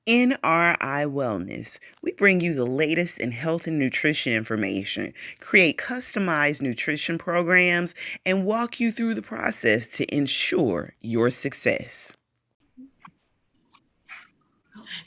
NRI Wellness. We bring you the latest in health and nutrition information, create customized nutrition programs, and walk you through the process to ensure your success.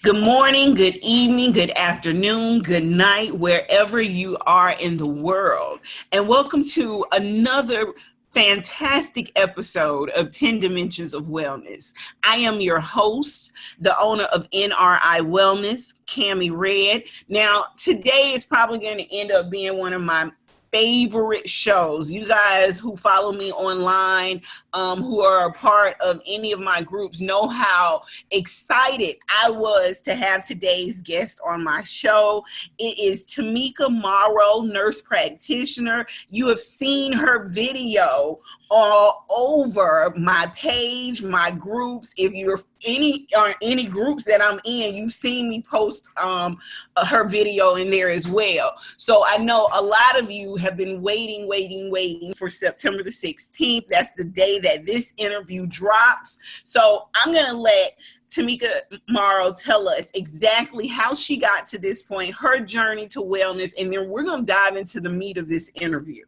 Good morning, good evening, good afternoon, good night, wherever you are in the world. And welcome to another fantastic episode of 10 Dimensions of Wellness. I am your host, the owner of NRI Wellness, Cami Red. Now, today is probably going to end up being one of my favorite shows. You guys who follow me online, who are a part of any of my groups, know how excited I was to have today's guest on my show. It is Tamika Morrow, nurse practitioner. You have seen her video all over my page, my groups. If you're any groups that I'm in, you've seen me post her video in there as well. So I know a lot of you have been waiting for September the 16th. That's the day that this interview drops. So I'm going to let Tamika Morrow tell us exactly how she got to this point, her journey to wellness, and then we're going to dive into the meat of this interview.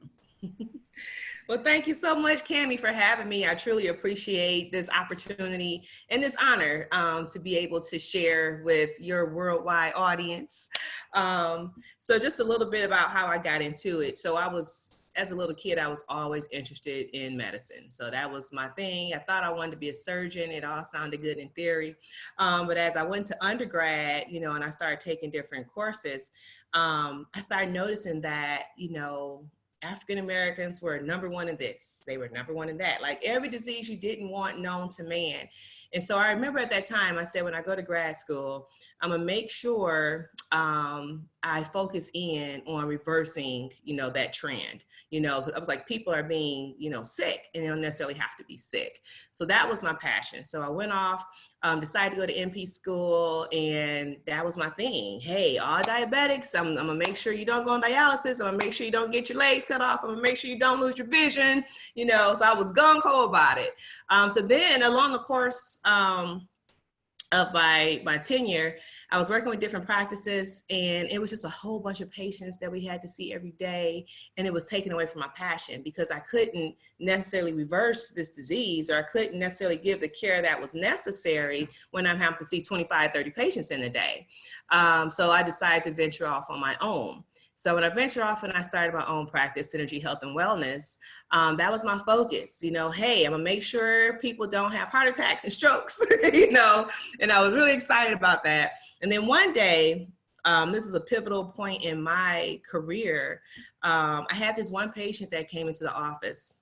Well, thank you so much, Cami, for having me. I truly appreciate this opportunity and this honor to be able to share with your worldwide audience. So just a little bit about how I got into it. So as a little kid, I was always interested in medicine. So that was my thing. I thought I wanted to be a surgeon. It all sounded good in theory. But as I went to undergrad, and I started taking different courses, I started noticing that, African Americans were number one in this. They were number one in that. Like every disease you didn't want known to man. And so I remember at that time, I said, when I go to grad school, I'm gonna make sure I focus in on reversing, that trend. I was like, people are being, sick, and they don't necessarily have to be sick. So that was my passion. So I went off, decided to go to NP school, and that was my thing. Hey, all diabetics, I'm gonna make sure you don't go on dialysis. I'm gonna make sure you don't get your legs cut off. I'm gonna make sure you don't lose your vision. So I was gung-ho about it. So then along the course of my tenure, I was working with different practices, and it was just a whole bunch of patients that we had to see every day, and it was taken away from my passion because I couldn't necessarily reverse this disease, or I couldn't necessarily give the care that was necessary when I'm having to see 25, 30 patients in a day. So I decided to venture off on my own. So when I ventured off and I started my own practice, Synergy Health and Wellness, that was my focus. Hey, I'm gonna make sure people don't have heart attacks and strokes, and I was really excited about that. And then one day, this is a pivotal point in my career, I had this one patient that came into the office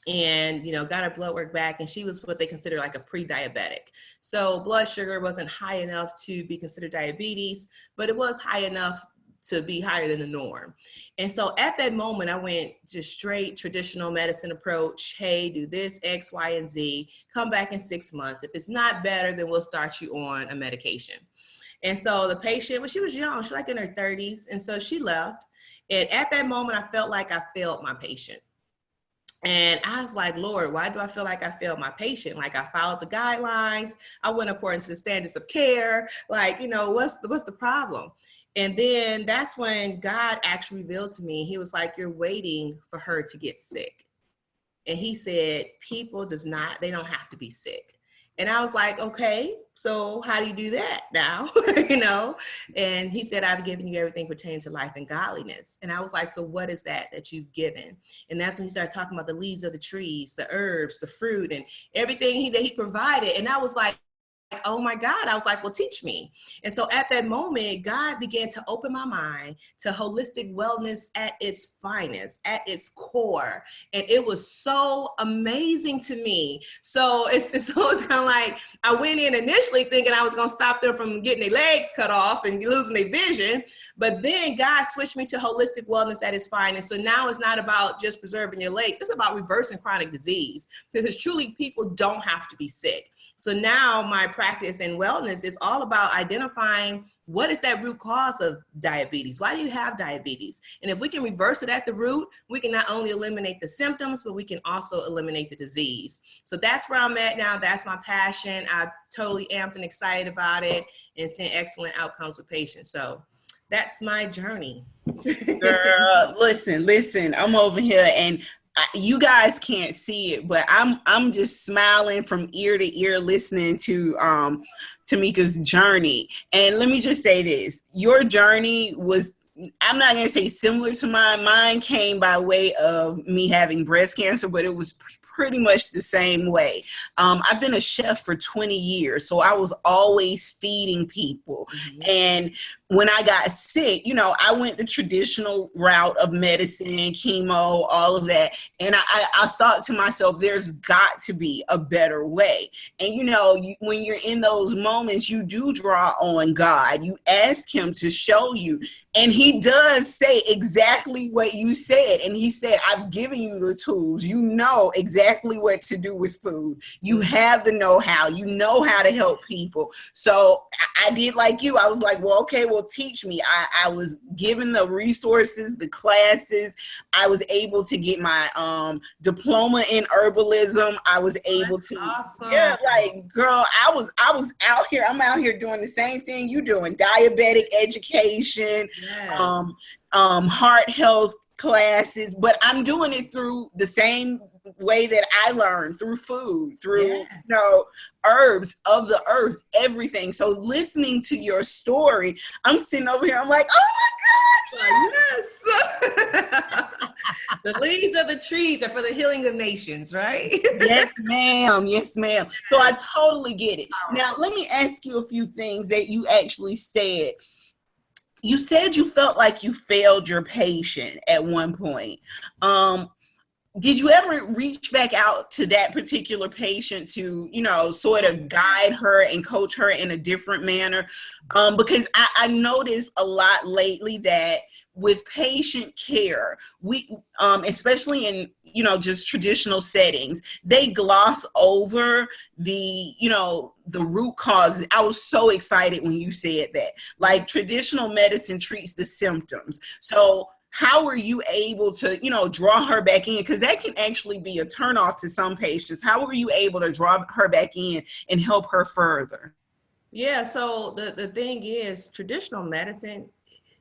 and, got her blood work back, and she was what they consider like a pre-diabetic. So blood sugar wasn't high enough to be considered diabetes, but it was high enough to be higher than the norm. And so at that moment, I went just straight traditional medicine approach. Hey, do this, X, Y, and Z, come back in 6 months. If it's not better, then we'll start you on a medication. And so the patient, well, she was young, she was like in her 30s. And so she left. And at that moment, I felt like I failed my patient. And I was like, Lord, why do I feel like I failed my patient? Like I followed the guidelines. I went according to the standards of care. Like, what's the problem? And then that's when God actually revealed to me, he was like, you're waiting for her to get sick. And he said, people they don't have to be sick. And I was like, okay, so how do you do that now? And he said, I've given you everything pertaining to life and godliness. And I was like, so what is that you've given? And that's when he started talking about the leaves of the trees, the herbs, the fruit, and everything that he provided. And I was like, oh my God, I was like, well, teach me. And so at that moment, God began to open my mind to holistic wellness at its finest, at its core. And it was so amazing to me. So it's kind of like, I went in initially thinking I was going to stop them from getting their legs cut off and losing their vision. But then God switched me to holistic wellness at its finest. So now it's not about just preserving your legs. It's about reversing chronic disease, because truly people don't have to be sick. So now my practice in wellness is all about identifying what is that root cause of diabetes? Why do you have diabetes? And if we can reverse it at the root, we can not only eliminate the symptoms, but we can also eliminate the disease. So that's where I'm at now. That's my passion. I'm totally amped and excited about it and seeing excellent outcomes with patients. So that's my journey. Girl, listen, I'm over here and you guys can't see it, but I'm just smiling from ear to ear listening to Tamika's journey. And let me just say this, your journey was, I'm not going to say similar to mine. Mine came by way of me having breast cancer, but it was pretty much the same way. I've been a chef for 20 years, so I was always feeding people. Mm-hmm. And when I got sick, I went the traditional route of medicine, chemo, all of that. And I thought to myself, there's got to be a better way. And, when you're in those moments, you do draw on God. You ask him to show you. And he does say exactly what you said. And he said, I've given you the tools. You know exactly what to do with food. You have the know-how. You know how to help people. So I did like you. I was like, well, okay, well, teach me. I was given the resources, the classes. I was able to get my diploma in herbalism. I was able to, awesome. Yeah, like, girl, I was out here. I'm out here doing the same thing you doing, diabetic education, heart health classes, but I'm doing it through the same way that I learned, through food, through herbs of the earth, everything. So listening to your story, I'm sitting over here, I'm like, oh my God, yes. The leaves of the trees are for the healing of nations, right? Yes, ma'am. Yes, ma'am. So I totally get it. Now, let me ask you a few things that you actually said. You said you felt like you failed your patient at one point. Did you ever reach back out to that particular patient to, sort of guide her and coach her in a different manner? Because I noticed a lot lately that with patient care, we, especially in, just traditional settings, they gloss over the root causes. I was so excited when you said that. Like, traditional medicine treats the symptoms. So how were you able to, draw her back in? Because that can actually be a turnoff to some patients. How were you able to draw her back in and help her further? Yeah, so the thing is, traditional medicine,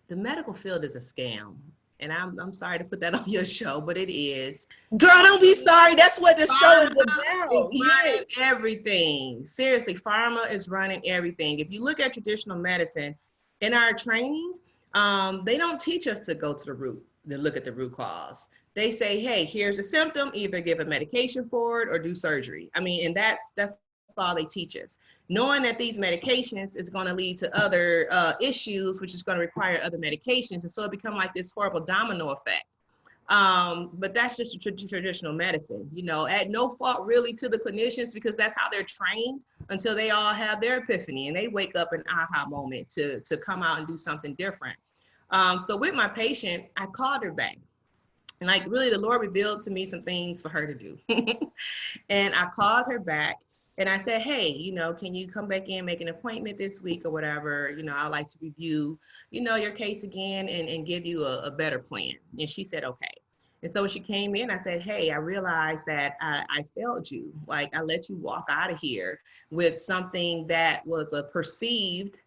the medical field is a scam. And I'm sorry to put that on your show, but it is. Girl, don't be sorry. That's what the show is about. Running everything. Seriously, pharma is running everything. If you look at traditional medicine, in our training, they don't teach us to go to the root, to look at the root cause. They say, hey, here's a symptom, either give a medication for it or do surgery. I mean, and that's all they teach us. Knowing that these medications is going to lead to other issues, which is going to require other medications. And so it become like this horrible domino effect. But that's just traditional medicine, at no fault really to the clinicians, because that's how they're trained until they all have their epiphany and they wake up an aha moment to come out and do something different. So with my patient, I called her back. And like, really, the Lord revealed to me some things for her to do. And I called her back and I said, hey, can you come back in, make an appointment this week or whatever? I'd like to review, your case again and give you a better plan. And she said, okay. And so when she came in, I said, hey, I realized that I failed you. Like, I let you walk out of here with something that was a perceived,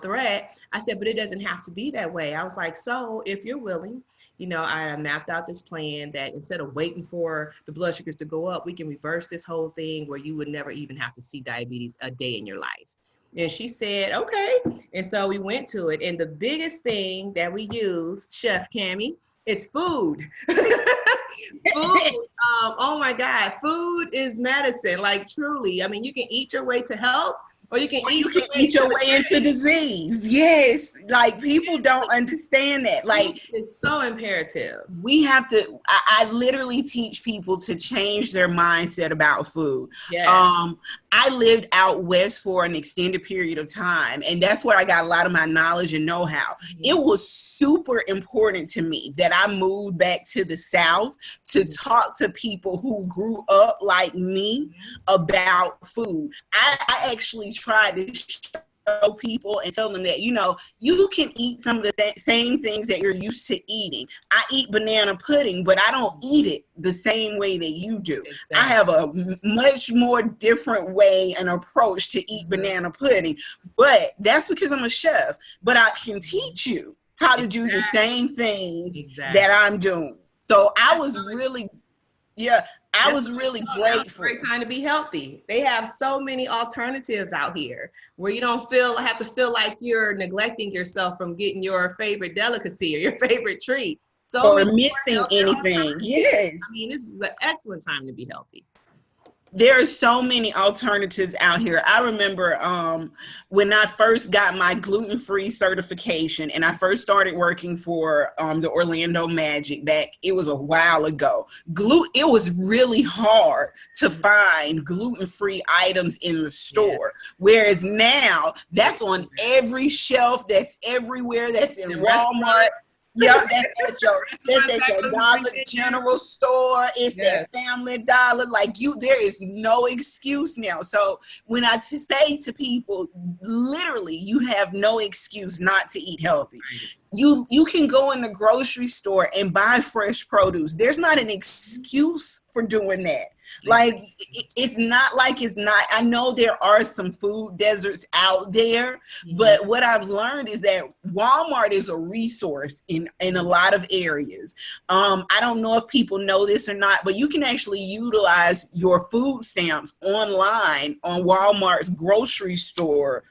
threat. I said, but it doesn't have to be that way. I was like, so if you're willing, I mapped out this plan that instead of waiting for the blood sugars to go up, we can reverse this whole thing where you would never even have to see diabetes a day in your life. And she said, okay. And so we went to it. And the biggest thing that we use, Chef Cammie, is food. Food. Oh my God. Food is medicine. Like, truly. I mean, you can eat your way to health, or you can eat your way into disease. Yes. Like, people don't understand that. Like, it's so imperative. we have to, I literally teach people to change their mindset about food. Yeah. I lived out west for an extended period of time, and that's where I got a lot of my knowledge and know-how. It was super important to me that I moved back to the South to talk to people who grew up like me about food. I actually tried to show people and tell them that, you know, you can eat some of the same things that you're used to eating. I eat banana pudding, but I don't eat it the same way that you do. Exactly. I have a much more different way and approach to eat banana pudding, but that's because I'm a chef. But I can teach you how to do the same thing that I'm doing. So I was really, I was really grateful. Great time to be healthy. They have so many alternatives out here where you don't have to feel like you're neglecting yourself from getting your favorite delicacy or your favorite treat. Or missing anything. Yes. I mean, this is an excellent time to be healthy. There are so many alternatives out here. I remember when I first got my gluten-free certification and I first started working for the Orlando Magic back, it was a while ago. It was really hard to find gluten-free items in the store. Whereas now that's on every shelf, that's everywhere, that's in Walmart. Yeah, that's at your Dollar General store. It's that Family Dollar. Like, there is no excuse now. So when I say to people, literally, you have no excuse not to eat healthy. You can go in the grocery store and buy fresh produce. There's not an excuse for doing that. Like, it's not like it's not. I know there are some food deserts out there, but what I've learned is that Walmart is a resource in a lot of areas. I don't know if people know this or not, but you can actually utilize your food stamps online on Walmart's grocery store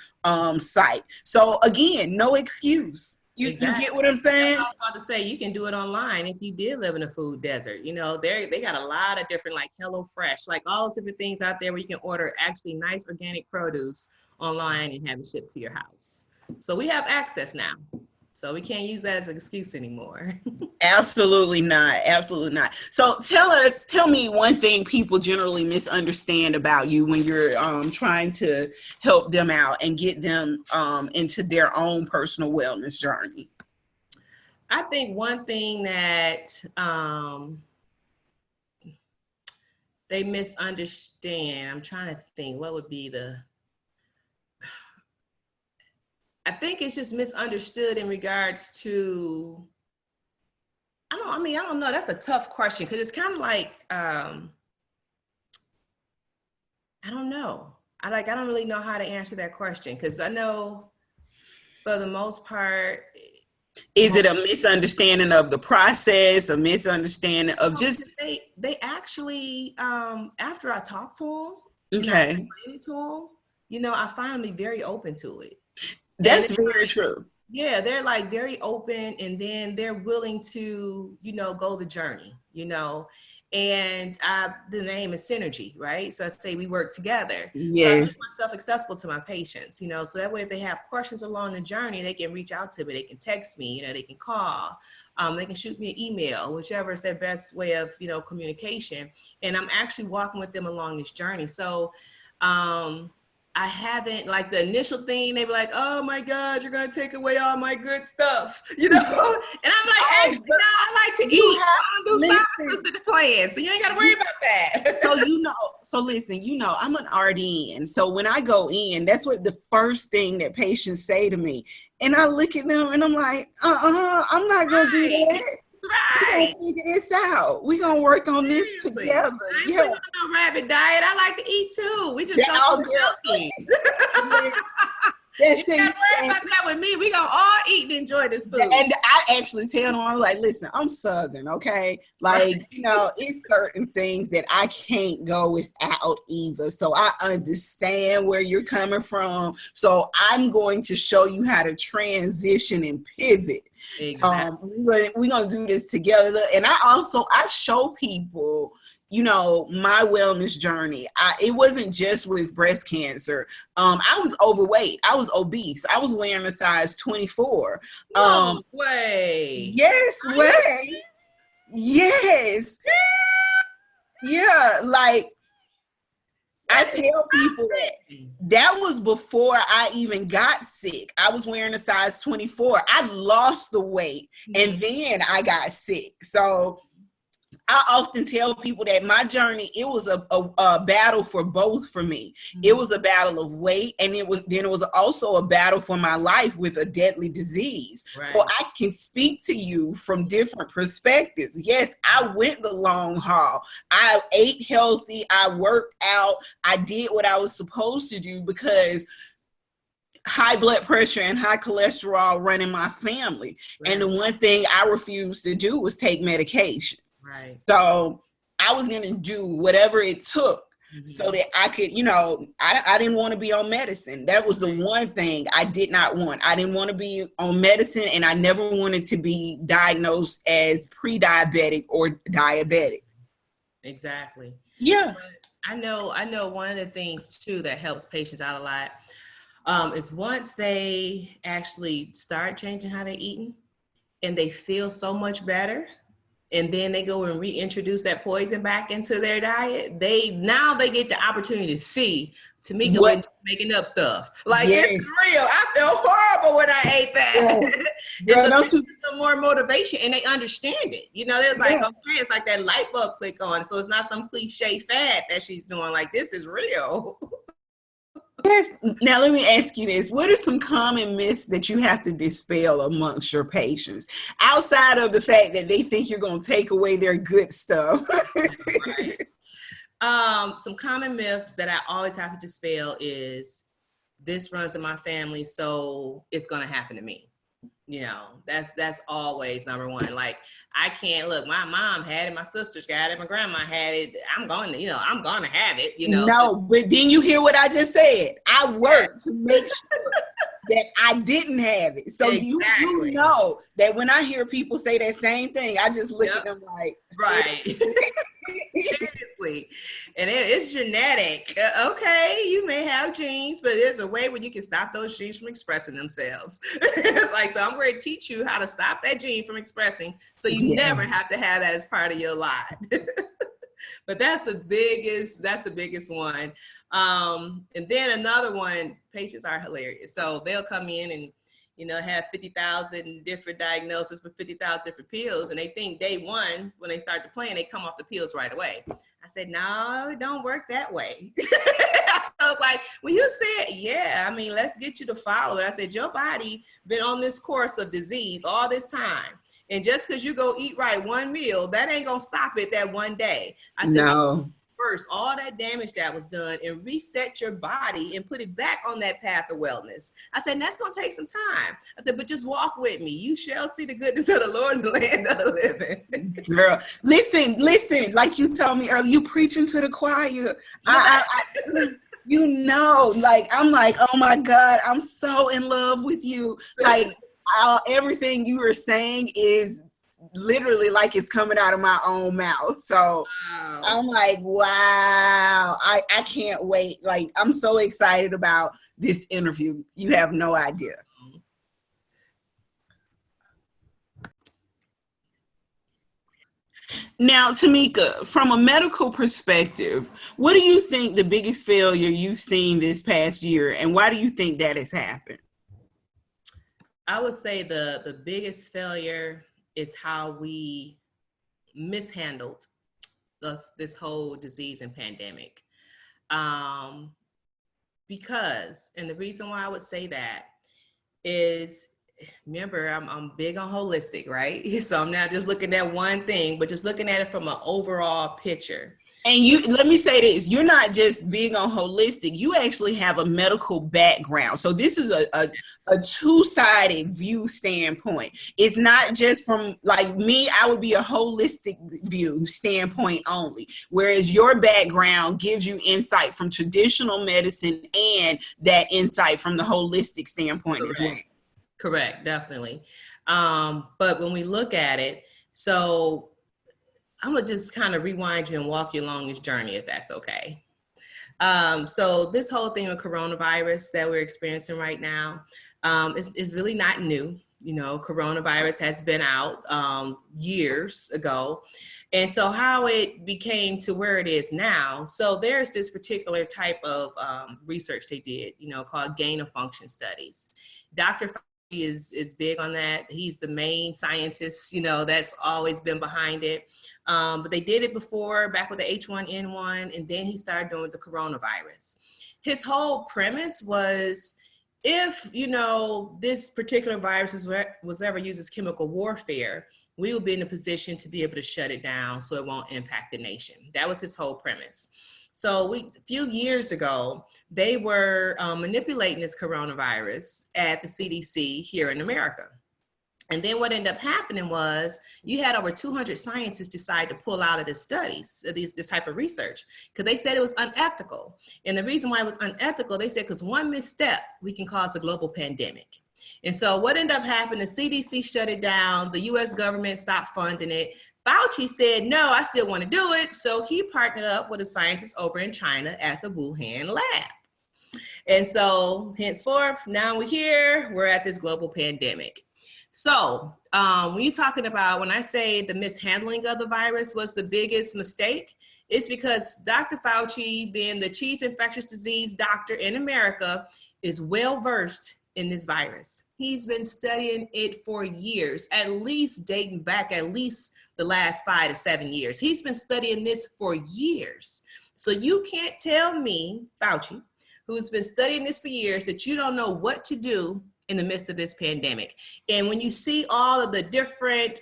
site. So again, no excuse. You get what I'm saying? I was about to say, you can do it online if you did live in a food desert. You know, they got a lot of different, like HelloFresh, like all those different things out there where you can order actually nice organic produce online and have it shipped to your house. So we have access now. So we can't use that as an excuse anymore. Absolutely not. Absolutely not. So tell me one thing people generally misunderstand about you when you're trying to help them out and get them into their own personal wellness journey. I think one thing that they misunderstand, I'm trying to think, what would be I think it's just misunderstood in regards to, I don't know. That's a tough question because it's kind of like, I don't know. I don't really know how to answer that question because I know for the most part. Is it a misunderstanding of the process, a misunderstanding of just? They actually, after I talk to them, I find them to be very open to it. That's very true. Yeah, they're like very open, and then they're willing to, go the journey, and the name is Synergy, right? So I say we work together. Yes. So I make myself accessible to my patients, so that way if they have questions along the journey, they can reach out to me, they can text me, they can call, they can shoot me an email, whichever is their best way of, communication. And I'm actually walking with them along this journey. So, I haven't, like the initial thing, they be like, oh my God, you're going to take away all my good stuff, And I'm like, actually, no, I like to eat. I don't do science plans, so you ain't got to worry about that. So listen, I'm an RN. So when I go in, that's what the first thing that patients say to me. And I look at them and I'm like, I'm not going to do that. Right. We're gonna figure this out. We're gonna work on this together. I ain't putting on no rabbit diet. I like to eat too. We just don't healthy. You can't worry about that with me. We gonna all eat and enjoy this food. And I actually tell them, I'm like, listen, I'm Southern, okay? Like, it's certain things that I can't go without either. So I understand where you're coming from. So I'm going to show you how to transition and pivot. Exactly. We're gonna do this together. And I show people, my wellness journey. It wasn't just with breast cancer. I was overweight. I was obese. I was wearing a size 24. No way. Yes, way. Yes. Yeah, like I tell people that was before I even got sick. I was wearing a size 24. I lost the weight and then I got sick. So I often tell people that my journey, it was a battle for both for me. It was a battle of weight, and it was also a battle for my life with a deadly disease. Right. So I can speak to you from different perspectives. Yes, I went the long haul. I ate healthy. I worked out. I did what I was supposed to do because high blood pressure and high cholesterol run in my family. Right. And the one thing I refused to do was take medication. Right. So I was going to do whatever it took so that I could, I didn't want to be on medicine. That was the one thing I did not want. I didn't want to be on medicine, and I never wanted to be diagnosed as pre-diabetic or diabetic. Exactly. Yeah. But I know one of the things too that helps patients out a lot is once they actually start changing how they're eating and they feel so much better, and then they go and reintroduce that poison back into their diet, they get the opportunity to see Tamika when making up stuff. Like, it's real. I feel horrible when I ate that. Yeah. So some more motivation, and they understand it. There's like, okay, it's like that light bulb click on. So it's not some cliche fad that she's doing. Like, this is real. Yes. Now, let me ask you this. What are some common myths that you have to dispel amongst your patients outside of the fact that they think you're going to take away their good stuff? Right. Some common myths that I always have to dispel is this runs in my family, so it's going to happen to me. That's always number one. Like, I can't look, my mom had it, my sisters got it, my grandma had it. I'm going to have it, No, but then you hear what I just said. I worked to make sure that I didn't have it. So exactly. you know that when I hear people say that same thing, I just look at them like, right. Seriously. And it's genetic. Okay, you may have genes, but there's a way where you can stop those genes from expressing themselves. It's like, so I'm going to teach you how to stop that gene from expressing, so you never have to have that as part of your life. But that's the biggest one. And then another one, patients are hilarious. So they'll come in and have 50,000 different diagnoses with 50,000 different pills. And they think day one, when they start the plan, they come off the pills right away. I said, no, it don't work that way. I was like, when you said, let's get you to follow it. I said, your body been on this course of disease all this time. And just because you go eat right one meal, that ain't going to stop it that one day. I said, no. First, all that damage that was done, and reset your body and put it back on that path of wellness. I said, that's going to take some time. I said, but just walk with me. You shall see the goodness of the Lord in the land of the living. Girl, listen, like you told me earlier, you preaching to the choir. I'm like, oh my God, I'm so in love with you. Like, everything you were saying is literally like it's coming out of my own mouth. So wow. I'm like, wow, I can't wait. Like, I'm so excited about this interview. You have no idea. Now, Tamika, from a medical perspective, what do you think the biggest failure you've seen this past year, and why do you think that has happened? I would say the biggest failure is how we mishandled this whole disease and pandemic. Because, and the reason why I would say that is, remember, I'm big on holistic, right? So I'm not just looking at one thing, but just looking at it from an overall picture. And let me say this, you're not just big on holistic, you actually have a medical background. So this is a two-sided view standpoint. It's not just from, like me, I would be a holistic view standpoint only, whereas your background gives you insight from traditional medicine and that insight from the holistic standpoint as well. Correct, definitely. But when we look at it, so I'm gonna just kind of rewind you and walk you along this journey, if that's okay. So this whole thing with coronavirus that we're experiencing right now is really not new. You know, coronavirus has been out years ago. And so how it became to where it is now. So there's this particular type of research they did, you know, called gain of function studies. Dr. Fauci is big on that. He's the main scientist, you know, that's always been behind it. But they did it before, back with the H1N1, and then he started doing the coronavirus. His whole premise was, if, you know, this particular virus was ever used as chemical warfare, we will be in a position to be able to shut it down so it won't impact the nation. That was his whole premise. So a few years ago, they were manipulating this coronavirus at the CDC here in America. And then what ended up happening was you had over 200 scientists decide to pull out of the studies, this type of research, because they said it was unethical. And the reason why it was unethical, they said, because one misstep, we can cause a global pandemic. And so what ended up happening, the CDC shut it down, the US government stopped funding it. Fauci said, no, I still want to do it. So he partnered up with a scientist over in China at the Wuhan lab. And so henceforth, now we're here, we're at this global pandemic. So when you're talking about, when I say the mishandling of the virus was the biggest mistake, it's because Dr. Fauci, being the chief infectious disease doctor in America, is well-versed in this virus. He's been studying it for years, at least dating back at least the last 5 to 7 years. He's been studying this for years. So you can't tell me, Fauci, who's been studying this for years, that you don't know what to do in the midst of this pandemic. And when you see all of the different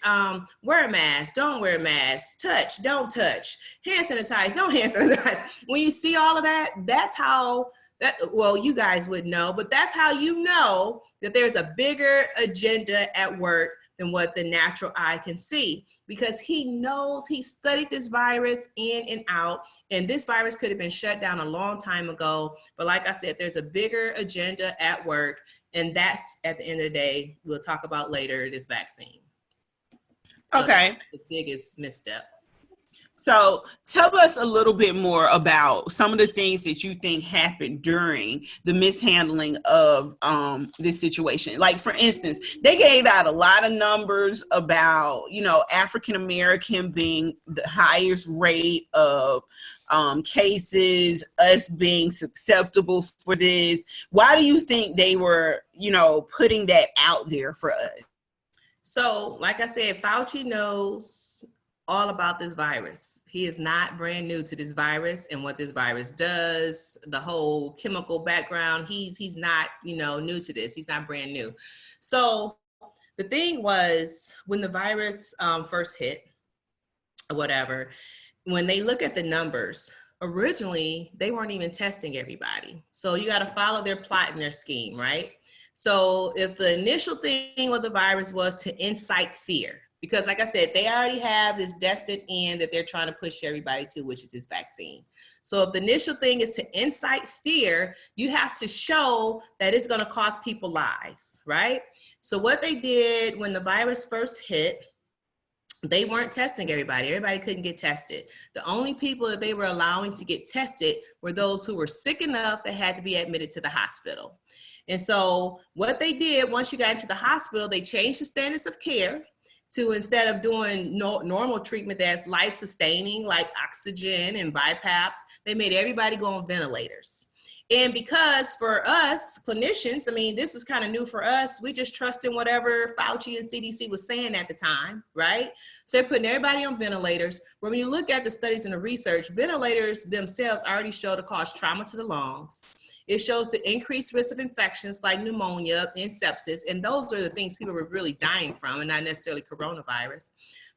wear a mask, don't wear a mask, touch, don't touch, hand sanitize, don't hand sanitize. When you see all of that, that's how well, you guys would know, but that's how you know that there's a bigger agenda at work than what the natural eye can see, because he knows, he studied this virus in and out, and this virus could have been shut down a long time ago. But like I said, there's a bigger agenda at work, and that's, at the end of the day, we'll talk about later, this vaccine. So okay. the biggest misstep. So tell us a little bit more about some of the things that you think happened during the mishandling of this situation. Like, for instance, they gave out a lot of numbers about, you know, African-American being the highest rate of cases, us being susceptible for this. Why do you think they were, you know, putting that out there for us? So, like I said, Fauci knows all about this virus. He is not brand new to this virus and what this virus does, the whole chemical background. He's not, you know, new to this. He's not brand new. So the thing was, when the virus first hit, whatever, when they look at the numbers, originally they weren't even testing everybody. So you got to follow their plot and their scheme, right? So if the initial thing with the virus was to incite fear, because like I said, they already have this destined end that they're trying to push everybody to, which is this vaccine. So if the initial thing is to incite fear, you have to show that it's going to cost people lives, right? So what they did when the virus first hit, they weren't testing everybody. Everybody couldn't get tested. The only people that they were allowing to get tested were those who were sick enough that had to be admitted to the hospital. And so what they did, once you got into the hospital, they changed the standards of care to, instead of doing normal treatment that's life-sustaining, like oxygen and BiPAPs, they made everybody go on ventilators. And because for us clinicians, I mean, this was kind of new for us, we just trusted whatever Fauci and CDC was saying at the time, right? So they're putting everybody on ventilators. When you look at the studies and the research, ventilators themselves already show to cause trauma to the lungs. It shows the increased risk of infections like pneumonia and sepsis. And those are the things people were really dying from, and not necessarily coronavirus.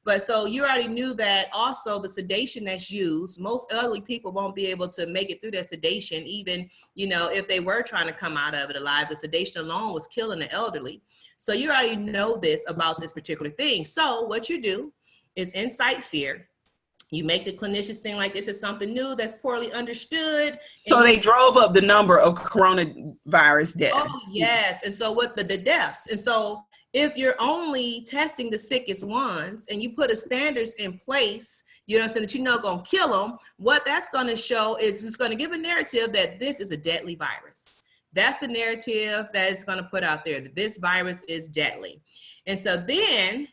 But so you already knew that also the sedation that's used, most elderly people won't be able to make it through that sedation, even, you know, if they were trying to come out of it alive. The sedation alone was killing the elderly. So you already know this about this particular thing. So what you do is incite fear. You make the clinicians seem like this is something new that's poorly understood. So they drove up the number of coronavirus deaths. Oh, yes. And so what the deaths. And so if you're only testing the sickest ones and you put a standards in place you know what I'm saying, that you know gonna kill them, what that's gonna show is it's gonna give a narrative that this is a deadly virus. That's the narrative that it's gonna put out there, that this virus is deadly. And so then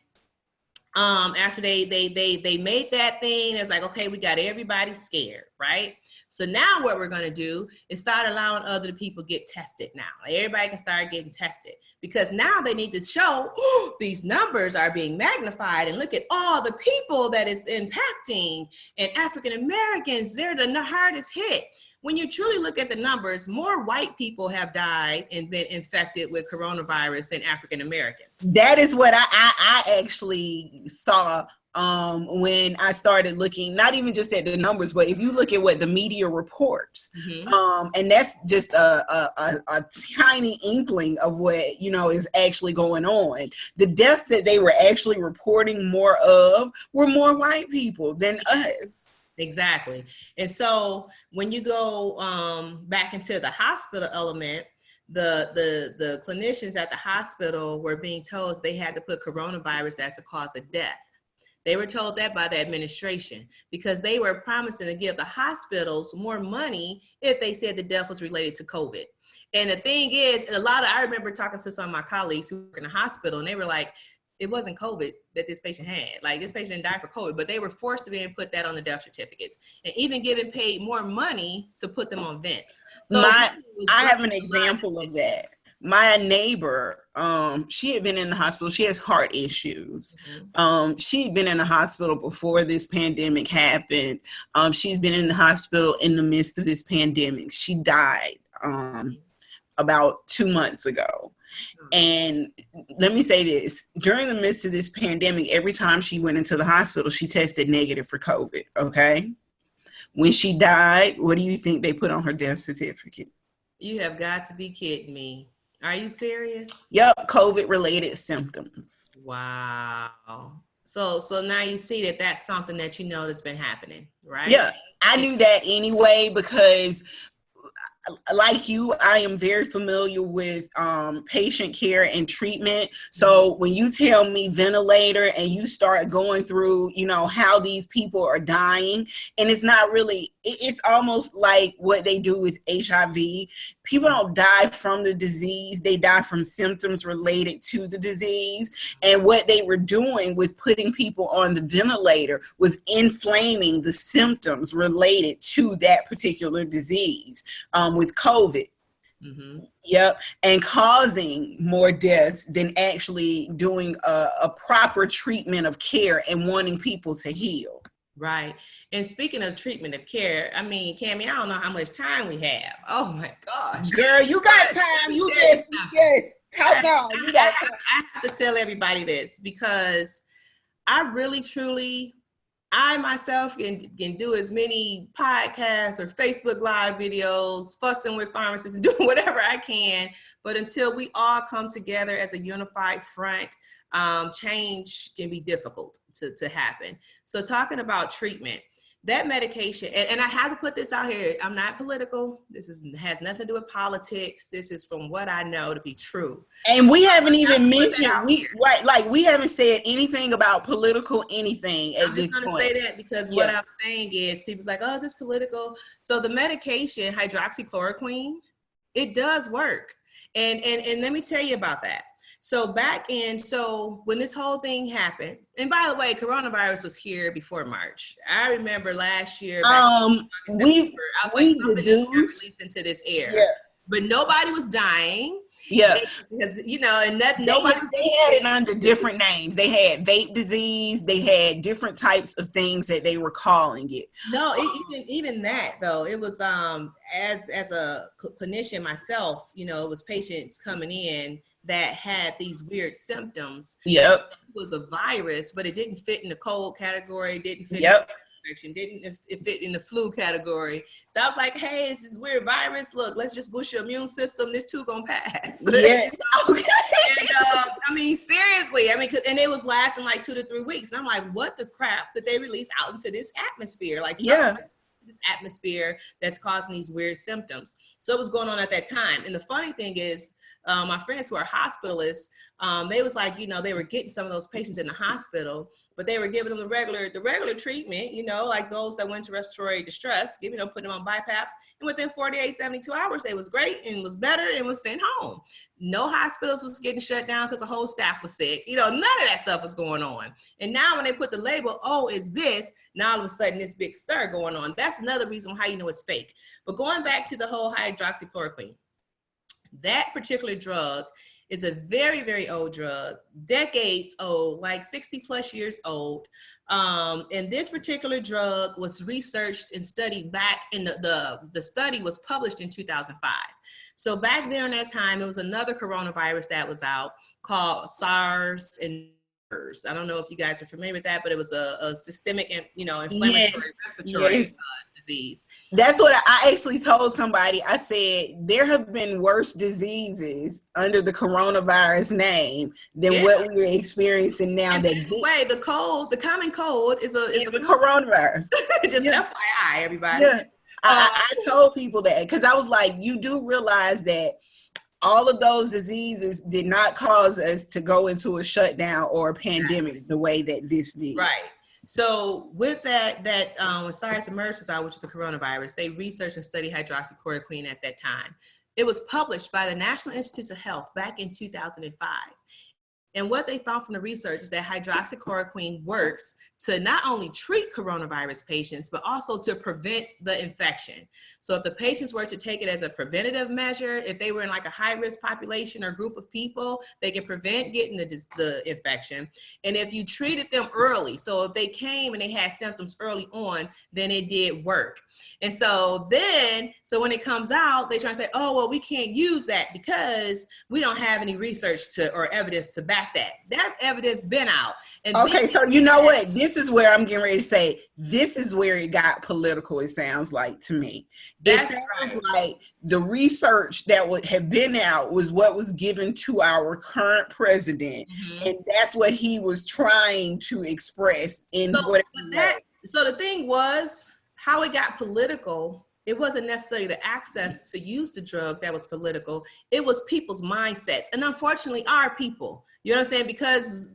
after they made that thing, it's like, okay, we got everybody scared, right? So now what we're gonna do is start allowing other people get tested now. Like everybody can start getting tested, because now they need to show these numbers are being magnified, and look at all the people that it's impacting, and African Americans, they're the hardest hit. When you truly look at the numbers, more white people have died and been infected with coronavirus than African Americans. That is what I actually saw when I started looking, not even just at the numbers, but if you look at what the media reports, and that's just a tiny inkling of what, you know, is actually going on. The deaths that they were actually reporting more of were more white people than us. Exactly. And so when you go back into the hospital element, the clinicians at the hospital were being told they had to put coronavirus as the cause of death. They were told that by the administration, because they were promising to give the hospitals more money if they said the death was related to COVID. And the thing is, I remember talking to some of my colleagues who work in the hospital, and they were like, it wasn't COVID that this patient had. Like, this patient didn't die for COVID, but they were forced to be able to put that on the death certificates, and even given paid more money to put them on vents. So I have an example of that. My neighbor, she had been in the hospital. She has heart issues. She had been in the hospital before this pandemic happened. She's been in the hospital in the midst of this pandemic. She died about 2 months ago. And let me say this, during the midst of this pandemic, every time she went into the hospital, she tested negative for COVID, okay? When she died, what do you think they put on her death certificate? You have got to be kidding me. Are you serious? Yep, COVID-related symptoms. Wow. So now you see that that's something that you know that's been happening, right? Yeah, I knew that anyway, because like you, I am very familiar with patient care and treatment. So when you tell me ventilator and you start going through, you know, how these people are dying, and it's not really, it's almost like what they do with HIV. People don't die from the disease. They die from symptoms related to the disease. And what they were doing with putting people on the ventilator was inflaming the symptoms related to that particular disease. With COVID. Yep. And causing more deaths than actually doing a proper treatment of care and wanting people to heal. Right. And speaking of treatment of care, I mean, Cammie, I don't know how much time we have. Oh my gosh. Girl, you got time. You just, yes. Talk on. You got time. I have to tell everybody this, because I really, truly, I myself can do as many podcasts or Facebook Live videos, fussing with pharmacists and doing whatever I can. But until we all come together as a unified front, change can be difficult to happen. So talking about treatment, that medication, and I have to put this out here, I'm not political. This has nothing to do with politics. This is from what I know to be true. And we haven't even mentioned, we haven't said anything about political anything at this point. I'm just going to say that because what I'm saying is, people's like, oh, is this political? So the medication, hydroxychloroquine, it does work. And let me tell you about that. So when this whole thing happened, and by the way, coronavirus was here before March. I remember last year, we released into this air, but nobody was dying. Yeah, because, you know, and that they had it under different names. They had vape disease. They had different types of things that they were calling it. No, even that though, it was as a clinician myself, you know, it was patients coming in that had these weird symptoms. Yep, it was a virus, but it didn't fit in the cold category. Didn't fit. Didn't fit in the flu category. So I was like, hey, it's this weird virus. Look, let's just boost your immune system. This too gonna pass. Yes. Okay. And, I mean, seriously. I mean, and it was lasting like 2 to 3 weeks. And I'm like, what the crap did they release out into this atmosphere? Like, this atmosphere that's causing these weird symptoms. So it was going on at that time. And the funny thing is, my friends who are hospitalists, they was like, they were getting some of those patients in the hospital, but they were giving them the regular treatment, like those that went to respiratory distress, putting them on BiPAPs, and within 48, 72 hours, they was great and was better and was sent home. No hospitals was getting shut down because the whole staff was sick. None of that stuff was going on. And now when they put the label, oh, it's this, now all of a sudden this big stir going on. That's another reason how you know it's fake. But going back to the whole hydroxychloroquine, that particular drug is a very, very old drug, decades old, like 60 plus years old. And this particular drug was researched and studied back in the study was published in 2005. So back there in that time, it was another coronavirus that was out called SARS and MERS. I don't know if you guys are familiar with that, but it was a systemic, inflammatory respiratory disease. That's what I actually told somebody. I said, there have been worse diseases under the coronavirus name than what we're experiencing now. And the common cold is a coronavirus. Just FYI, everybody. Yeah. I told people that because I was like, you do realize that all of those diseases did not cause us to go into a shutdown or a pandemic the way that this did. Right. So with that when SARS and MERS was out, which is the coronavirus, they researched and studied hydroxychloroquine at that time. It was published by the National Institutes of Health back in 2005. And what they found from the research is that hydroxychloroquine works to not only treat coronavirus patients, but also to prevent the infection. So if the patients were to take it as a preventative measure, if they were in like a high-risk population or group of people, they can prevent getting the infection. And if you treated them early, so if they came and they had symptoms early on, then it did work. And so when it comes out, they try to say, oh, well, we can't use that because we don't have any research or evidence to back that. That evidence been out. And okay, so you know what? This is where I'm getting ready to say, this is where it got political, it sounds like to me. It sounds like the research that would have been out was what was given to our current president. Mm-hmm. And that's what he was trying to express in So the thing was, how it got political, it wasn't necessarily the access to use the drug that was political. It was people's mindsets. And unfortunately, our people, you know what I'm saying? Because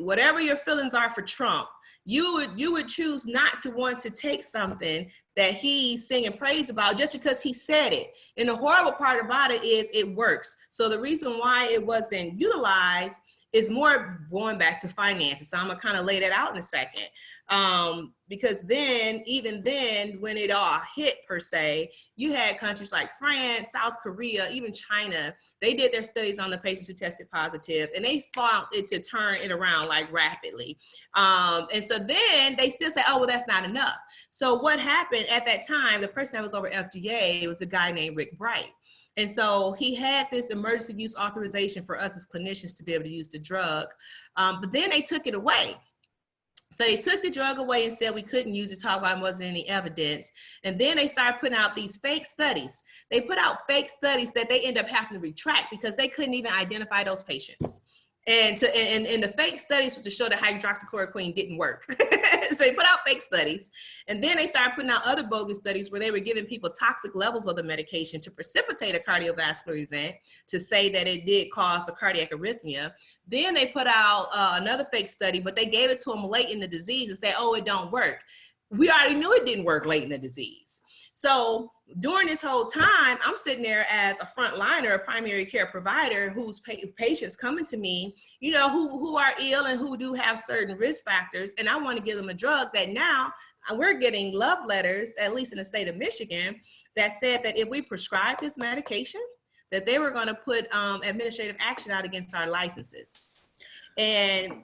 whatever your feelings are for Trump, you would choose not to want to take something that he's singing praise about just because he said it. And the horrible part about it is it works. So the reason why it wasn't utilized is more going back to finances. So I'm gonna kind of lay that out in a second. Because even then, when it all hit per se, you had countries like France, South Korea, even China, they did their studies on the patients who tested positive and they found it to turn it around like rapidly. And so then they still say, oh, well, that's not enough. So what happened at that time, the person that was over FDA was a guy named Rick Bright. And so he had this emergency use authorization for us as clinicians to be able to use the drug, but then they took it away. So they took the drug away and said we couldn't use it, talk about wasn't any evidence. And then they started putting out these fake studies. They put out fake studies that they end up having to retract because they couldn't even identify those patients. And the fake studies was to show that hydroxychloroquine didn't work. So they put out fake studies. And then they started putting out other bogus studies where they were giving people toxic levels of the medication to precipitate a cardiovascular event, to say that it did cause a cardiac arrhythmia. Then they put out another fake study, but they gave it to them late in the disease and say, oh, it don't work. We already knew it didn't work late in the disease. So during this whole time, I'm sitting there as a frontliner, a primary care provider whose patients coming to me, who are ill and who do have certain risk factors. And I want to give them a drug that now we're getting love letters, at least in the state of Michigan, that said that if we prescribe this medication, that they were going to put administrative action out against our licenses. And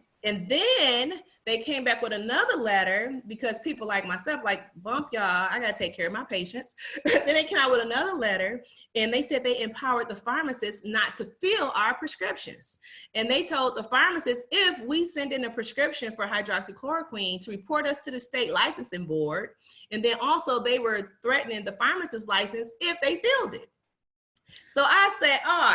then they came back with another letter because people like myself, like, bump y'all, I got to take care of my patients. Then they came out with another letter and they said they empowered the pharmacists not to fill our prescriptions. And they told the pharmacists, if we send in a prescription for hydroxychloroquine, to report us to the state licensing board. And then also they were threatening the pharmacist license if they filled it. So I said, oh,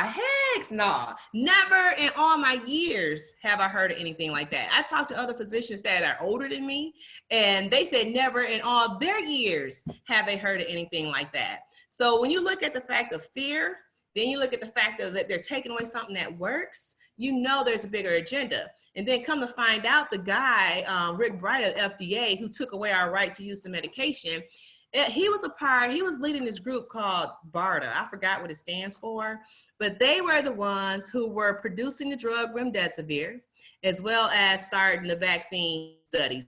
heck no. Never in all my years have I heard of anything like that. I talked to other physicians that are older than me, and they said never in all their years have they heard of anything like that. So when you look at the fact of fear, Then you look at the fact that they're taking away something that works, you know there's a bigger agenda. And then come to find out, the guy, Rick Bright of FDA, who took away our right to use the medication, he was leading this group called BARDA. I forgot what it stands for, but they were the ones who were producing the drug remdesivir, as well as starting the vaccine studies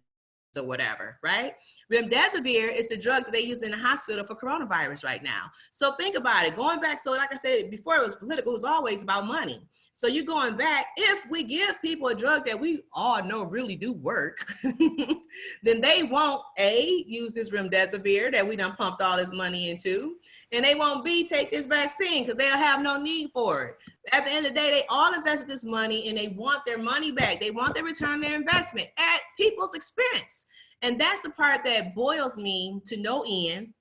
or whatever, right? Remdesivir is the drug that they use in the hospital for coronavirus right now. So think about it. Going back, so like I said, before it was political, it was always about money. So you're going back, if we give people a drug that we all know really do work, then they won't, A, use this remdesivir that we done pumped all this money into, and they won't, B, take this vaccine because they'll have no need for it. At the end of the day, they all invested this money and they want their money back. They want their return on their investment at people's expense. And that's the part that boils me to no end.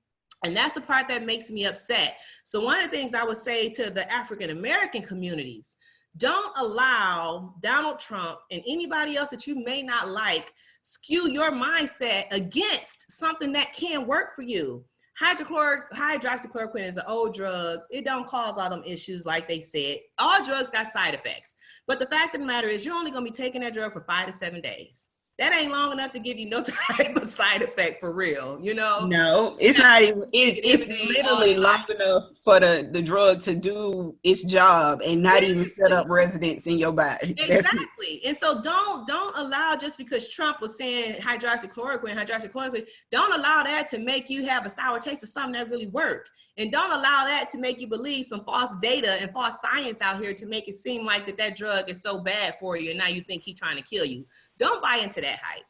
And that's the part that makes me upset. So one of the things I would say to the African-American communities, don't allow Donald Trump and anybody else that you may not like skew your mindset against something that can work for you. Hydroxychloroquine is an old drug. It don't cause all them issues like they said. All drugs got side effects. But the fact of the matter is you're only going to be taking that drug for 5 to 7 days. That ain't long enough to give you no type of side effect for real, you know? No, it's not even, it's literally long enough for the drug to do its job and not even set up residence in your body. Exactly. And so don't allow, just because Trump was saying hydroxychloroquine, don't allow that to make you have a sour taste for something that really worked. And don't allow that to make you believe some false data and false science out here to make it seem like that drug is so bad for you and now you think he's trying to kill you. Don't buy into that hype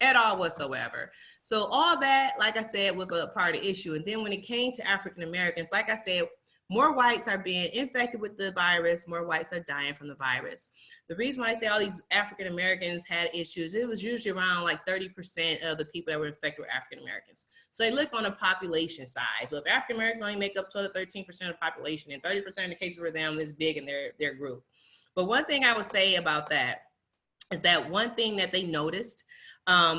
at all whatsoever. So all that, like I said, was a part of the issue. And then when it came to African Americans, like I said, more whites are being infected with the virus, more whites are dying from the virus. The reason why I say all these African Americans had issues, it was usually around like 30% of the people that were infected were African Americans. So they look on a population size. Well, if African Americans only make up 12 to 13% of the population, and 30% of the cases were them, is big in their group. But one thing I would say about that is that one thing that they noticed,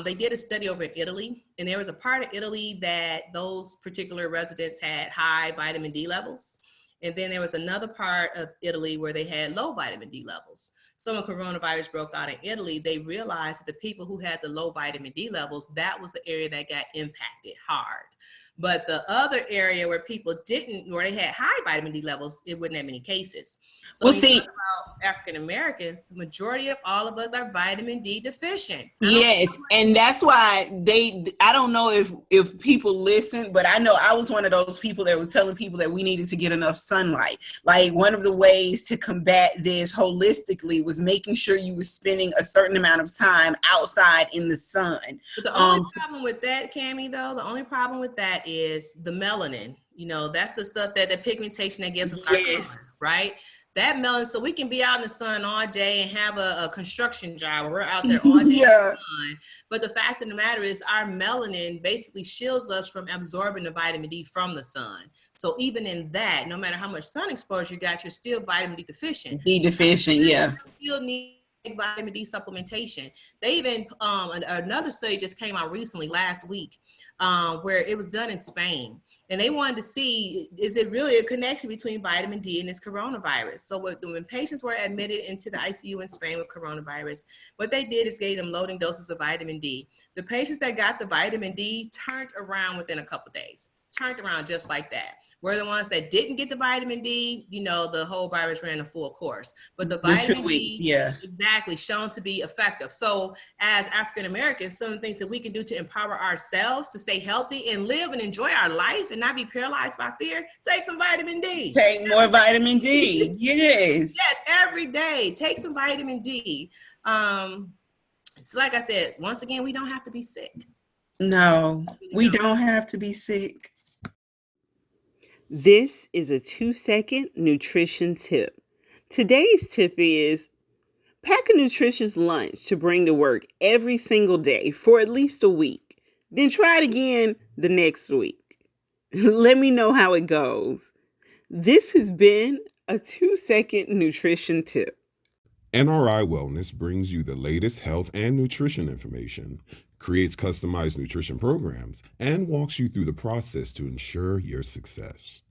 they did a study over in Italy, and there was a part of Italy that those particular residents had high vitamin D levels. And then there was another part of Italy where they had low vitamin D levels. So when coronavirus broke out in Italy, they realized that the people who had the low vitamin D levels, that was the area that got impacted hard. But the other area where people didn't, where they had high vitamin D levels, it wasn't that many cases. So well, when you talk about African Americans, majority of all of us are vitamin D deficient. Yes, and that's why I don't know if people listen, but I know I was one of those people that was telling people that we needed to get enough sunlight. Like one of the ways to combat this holistically was making sure you were spending a certain amount of time outside in the sun. But the only problem with that, Cammie, though, the only problem with that is the melanin. You know, that's the stuff that the pigmentation that gives us our color, right? That melanin, so we can be out in the sun all day and have a construction job where we're out there all day in the sun. But the fact of the matter is our melanin basically shields us from absorbing the vitamin D from the sun. So even in that, no matter how much sun exposure you got, you're still vitamin D deficient. You still need vitamin D supplementation. They even, another study just came out recently last week where it was done in Spain. And they wanted to see, is it really a connection between vitamin D and this coronavirus? So when patients were admitted into the ICU in Spain with coronavirus, what they did is gave them loading doses of vitamin D. The patients that got the vitamin D turned around within a couple of days, turned around just like that. Where the ones that didn't get the vitamin D, you know, the whole virus ran a full course. But the vitamin D, exactly, shown to be effective. So as African Americans, some of the things that we can do to empower ourselves to stay healthy and live and enjoy our life and not be paralyzed by fear, take some vitamin D. Take more vitamin D. Yes. Yes, every day. Take some vitamin D. So like I said, once again, we don't have to be sick. No, we don't have to be sick. This is a 2-second nutrition tip. Today's tip is pack a nutritious lunch to bring to work every single day for at least a week. Then try it again the next week. Let me know how it goes. This has been a 2-second nutrition tip. NRI Wellness brings you the latest health and nutrition information, creates customized nutrition programs, and walks you through the process to ensure your success.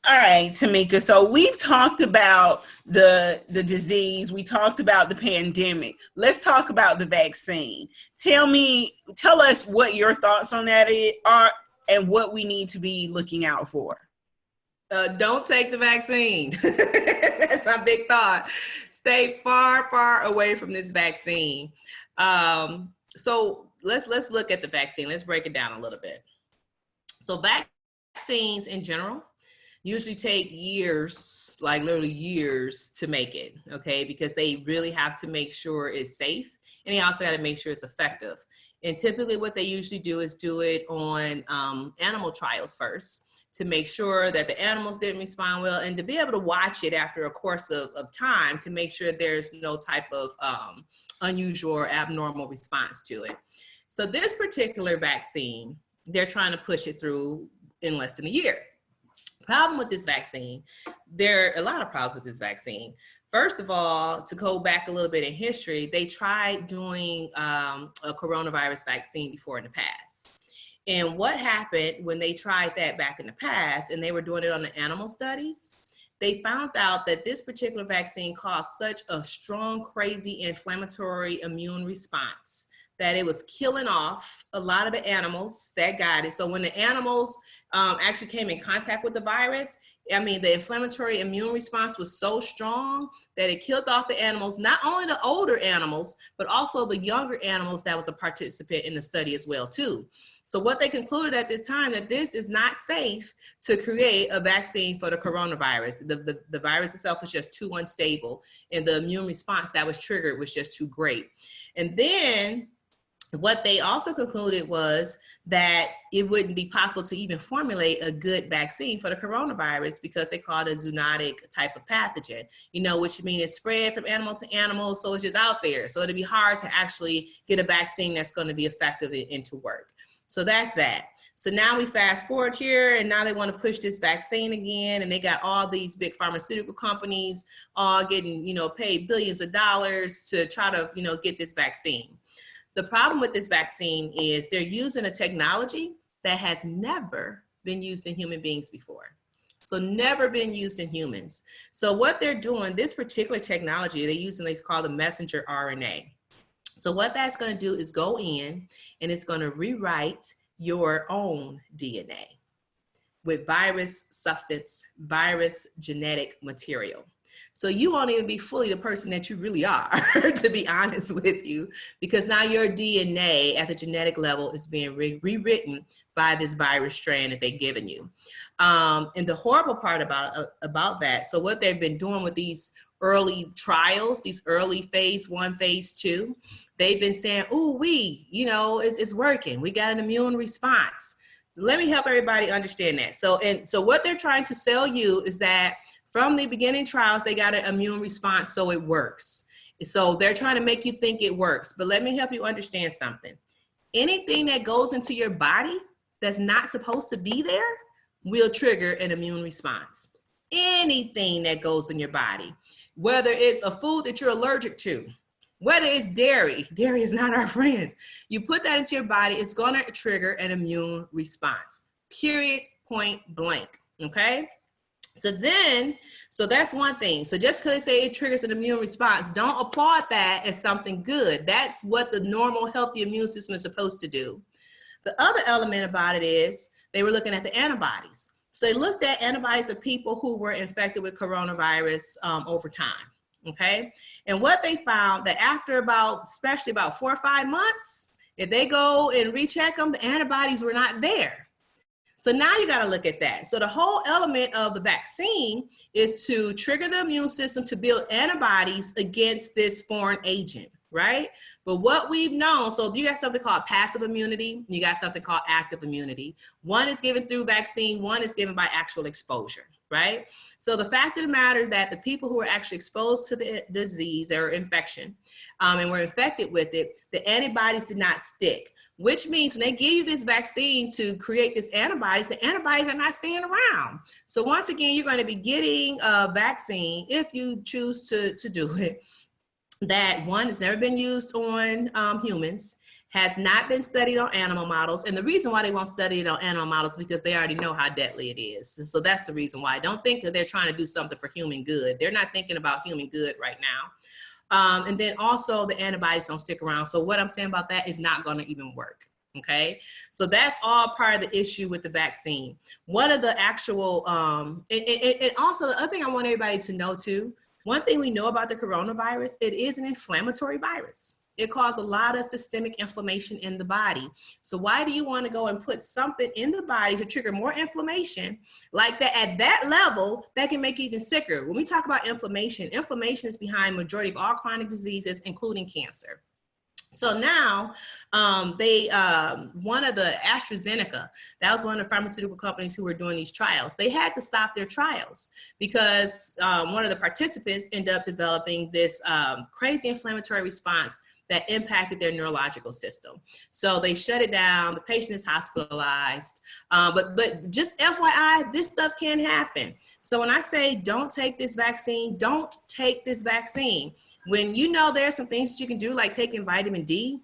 All right, Tamika. So we've talked about the disease. We talked about the pandemic. Let's talk about the vaccine. Tell us what your thoughts on that are, and what we need to be looking out for. Don't take the vaccine. That's my big thought. Stay far, far away from this vaccine. So let's look at the vaccine. Let's break it down a little bit. So vaccines in general usually take years, like literally years to make it, okay? Because they really have to make sure it's safe, and they also got to make sure it's effective. And typically what they usually do is do it on animal trials first, to make sure that the animals didn't respond well, and to be able to watch it after a course of time to make sure there's no type of unusual or abnormal response to it. So this particular vaccine, they're trying to push it through in less than a year. Problem with this vaccine, there are a lot of problems with this vaccine. First of all, to go back a little bit in history, they tried doing a coronavirus vaccine before in the past. And what happened when they tried that back in the past, and they were doing it on the animal studies, they found out that this particular vaccine caused such a strong, crazy inflammatory immune response that it was killing off a lot of the animals that got it. So when the animals actually came in contact with the virus, I mean, the inflammatory immune response was so strong that it killed off the animals, not only the older animals, but also the younger animals that was a participant in the study as well too. So what they concluded at this time, that this is not safe to create a vaccine for the coronavirus. The virus itself was just too unstable, and the immune response that was triggered was just too great. And then what they also concluded was that it wouldn't be possible to even formulate a good vaccine for the coronavirus, because they call it a zoonotic type of pathogen, which means it's spread from animal to animal. So it's just out there. So it'd be hard to actually get a vaccine that's going to be effective and to work. So that's that. So now we fast forward here, and now they want to push this vaccine again. And they got all these big pharmaceutical companies all getting, paid billions of dollars to try to, get this vaccine. The problem with this vaccine is they're using a technology that has never been used in human beings before. So never been used in humans. So what they're doing, this particular technology, they're using, it's called the messenger RNA. So what that's going to do is go in and it's going to rewrite your own DNA with virus substance, virus genetic material. So you won't even be fully the person that you really are, to be honest with you, because now your DNA at the genetic level is being rewritten by this virus strand that they've given you. And the horrible part about that, so what they've been doing with these early trials, these early phase 1, phase 2, they've been saying, it's working. We got an immune response. Let me help everybody understand that. So what they're trying to sell you is that from the beginning trials, they got an immune response, so it works. So they're trying to make you think it works. But let me help you understand something. Anything that goes into your body that's not supposed to be there will trigger an immune response. Anything that goes in your body, whether it's a food that you're allergic to, whether it's dairy is not our friends. You put that into your body, it's going to trigger an immune response, period, point blank, okay? So that's one thing. So just because they say it triggers an immune response, don't applaud that as something good. That's what the normal healthy immune system is supposed to do. The other element about it is they were looking at the antibodies. So they looked at antibodies of people who were infected with coronavirus over time, okay? And what they found, that after especially about 4 or 5 months, if they go and recheck them, the antibodies were not there. So now you got to look at that. So the whole element of the vaccine is to trigger the immune system to build antibodies against this foreign agent, right? But what we've known, so you got something called passive immunity, you got something called active immunity. One is given through vaccine, one is given by actual exposure, right? So the fact of the matter is that the people who are actually exposed to the disease or infection and were infected with it, the antibodies did not stick, which means when they give you this vaccine to create these antibodies, the antibodies are not staying around. So once again, you're going to be getting a vaccine, if you choose to do it, that one has never been used on humans, has not been studied on animal models. And the reason why they won't study it on animal models is because they already know how deadly it is. And so that's the reason why. Don't think that they're trying to do something for human good. They're not thinking about human good right now. And then also the antibodies don't stick around. So what I'm saying about that is not going to even work. Okay, so that's all part of the issue with the vaccine. One of the actual, and also the other thing I want everybody to know too, one thing we know about the coronavirus, it is an inflammatory virus. It causes a lot of systemic inflammation in the body. So why do you want to go and put something in the body to trigger more inflammation like that at that level that can make you even sicker? When we talk about inflammation, inflammation is behind majority of all chronic diseases, including cancer. So now one of the AstraZeneca, that was one of the pharmaceutical companies who were doing these trials. They had to stop their trials because one of the participants ended up developing this crazy inflammatory response that impacted their neurological system. So they shut it down. The patient is hospitalized. But just FYI, this stuff can happen. So when I say don't take this vaccine, don't take this vaccine. When you know there's some things that you can do, like taking vitamin D,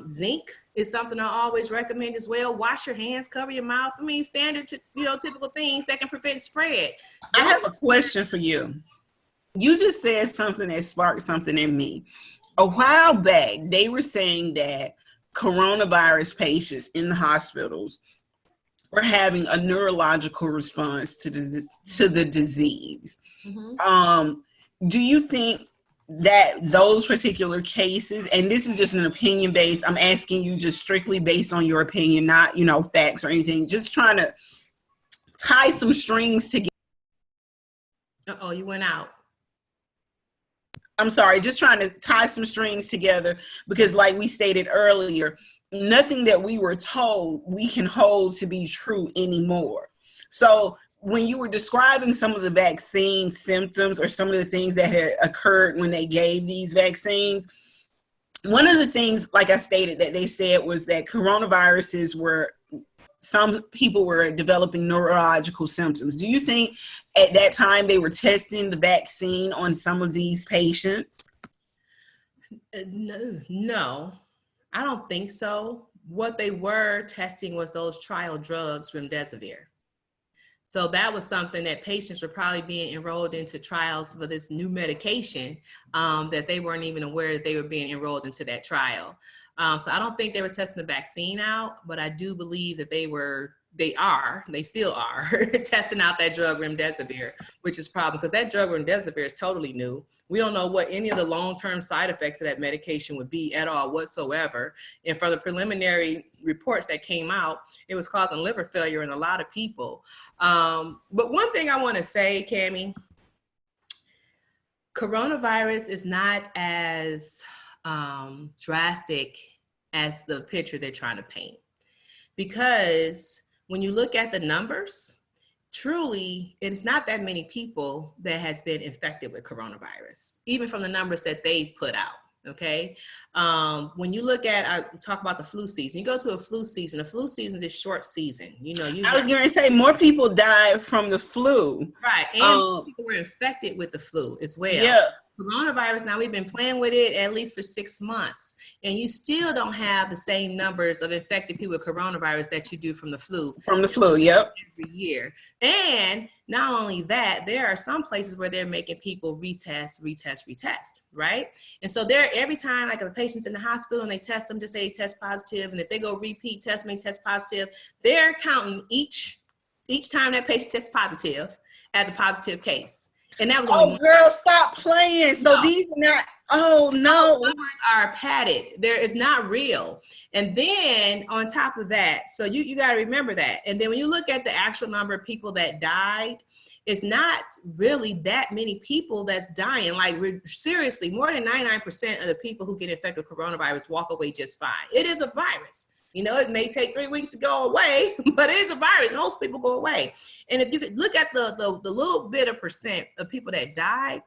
zinc is something I always recommend as well. Wash your hands, cover your mouth. I mean, standard, typical things that can prevent spread. I have a question for you. You just said something that sparked something in me. A while back, they were saying that coronavirus patients in the hospitals were having a neurological response to the disease. Mm-hmm. Do you think that those particular cases, and this is just an opinion based, I'm asking you just strictly based on your opinion, not, facts or anything, just trying to tie some strings together. Uh-oh, you went out. I'm sorry, just trying to tie some strings together because like we stated earlier, nothing that we were told we can hold to be true anymore. So when you were describing some of the vaccine symptoms or some of the things that had occurred when they gave these vaccines, one of the things, like I stated, that they said was that coronaviruses some people were developing neurological symptoms. Do you think at that time they were testing the vaccine on some of these patients? No, I don't think so. What they were testing was those trial drugs, remdesivir. So that was something that patients were probably being enrolled into trials for this new medication that they weren't even aware that they were being enrolled into that trial. So I don't think they were testing the vaccine out, but I do believe that they still are testing out that drug remdesivir, which is a problem because that drug remdesivir is totally new. We don't know what any of the long-term side effects of that medication would be at all whatsoever. And from the preliminary reports that came out, it was causing liver failure in a lot of people. But one thing I want to say, Cammie, coronavirus is not as drastic as the picture they're trying to paint. Because when you look at the numbers, truly, it's not that many people that has been infected with coronavirus, even from the numbers that they put out. Okay. When you look at, talk about the flu season, you go to a flu season, the flu season is short season. I was going to say more people die from the flu. Right. And people were infected with the flu as well. Yeah. Coronavirus, now we've been playing with it at least for 6 months, and you still don't have the same numbers of infected people with coronavirus that you do from the flu. From the flu, yep. Every year. And not only that, there are some places where they're making people retest, right? And so every time, like if a patient's in the hospital and they test them to say they test positive, and if they go repeat test, test positive, they're counting each time that patient tests positive as a positive case. And that was girl, stop playing. So these are not, no. Those numbers are padded. It's not real. And then on top of that, so you got to remember that. And then when you look at the actual number of people that died, it's not really that many people that's dying. Like seriously, more than 99% of the people who get infected with coronavirus walk away just fine. It is a virus. It may take 3 weeks to go away, but it is a virus. Most people go away. And if you could look at the little bit of percent of people that died,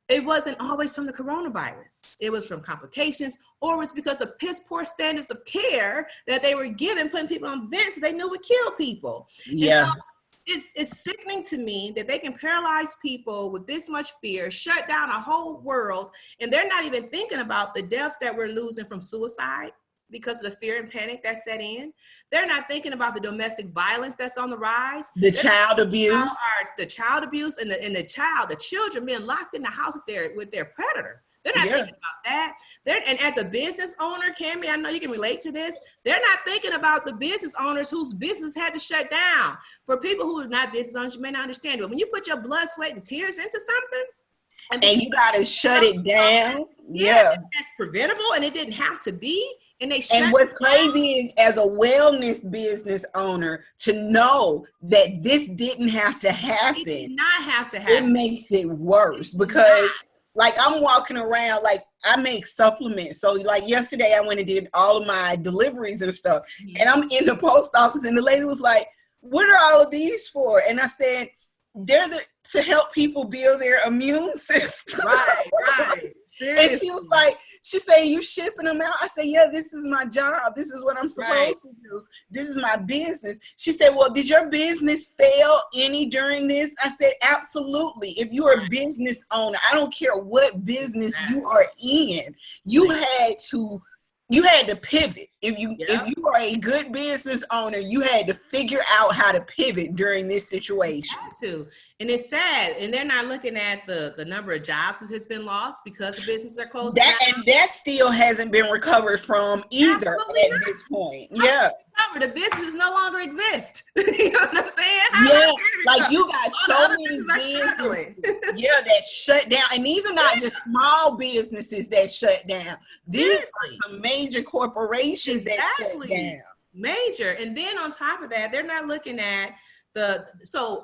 it wasn't always from the coronavirus. It was from complications, or it was because the piss poor standards of care that they were giving, putting people on vents that they knew would kill people. Yeah. So it's sickening to me that they can paralyze people with this much fear, shut down a whole world, and they're not even thinking about the deaths that we're losing from suicide. because of the fear and panic that set in. They're not thinking about the domestic violence that's on the rise. The child abuse. The child abuse and the children being locked in the house with their predator. They're not thinking about that. And as a business owner, Cammie, I know you can relate to this. They're not thinking about the business owners whose business had to shut down. For people who are not business owners, you may not understand, but when you put your blood, sweat, and tears into something, and you got to shut it down. That's preventable, and it didn't have to be. And what's crazy is, as a wellness business owner, to know that this didn't have to happen. It did not have to happen. It makes it worse because, like, I'm walking around, like, I make supplements. So, like, yesterday I went and did all of my deliveries and stuff. And I'm in the post office, and the lady was like, "What are all of these for?" And I said, "They're to help people build their immune system." Right. And she was like, she said, "You shipping them out?" I said, "Yeah, this is my job. This is what I'm supposed to do. This is my business." She said, "Well, did your business fail any during this?" I said, "Absolutely. If you're a business owner, I don't care what business you are in, you had to pivot. If you are a good business owner, you had to figure out how to pivot during this situation." You had to. And it's sad. And they're not looking at the number of jobs that has been lost because the businesses are closed. And that still hasn't been recovered from either at this point. Yeah. The businesses no longer exist. You know what I'm saying? Yeah, like you got so many businesses that shut down. And these are not just small businesses that shut down. These are some major corporations that shut down. Major. And then on top of that, they're not looking at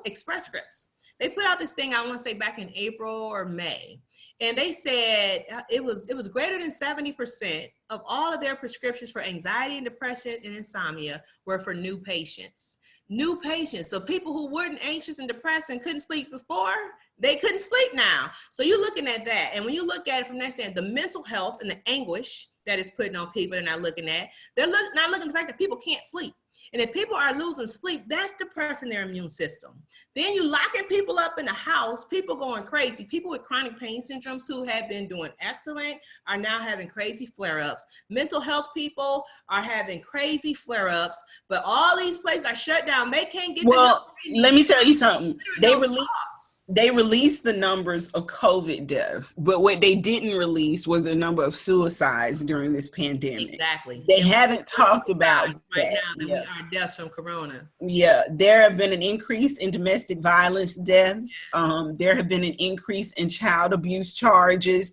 Express Scripts. They put out this thing, I want to say back in April or May. And they said it was greater than 70% of all of their prescriptions for anxiety and depression and insomnia were for new patients. New patients. So people who weren't anxious and depressed and couldn't sleep before, they couldn't sleep now. So you're looking at that. And when you look at it from that standpoint, the mental health and the anguish that is putting on people, they're not looking at. They're not looking at the fact that people can't sleep. And if people are losing sleep, that's depressing their immune system. Then you locking people up in the house, people going crazy. People with chronic pain syndromes who have been doing excellent are now having crazy flare-ups. Mental health people are having crazy flare-ups, but all these places are shut down. They can't get let me tell you something. They released the numbers of COVID deaths, but what they didn't release was the number of suicides during this pandemic. Exactly. They haven't talked about right now that we are deaths from corona. Yeah, there have been an increase in domestic violence deaths. There have been an increase in child abuse charges.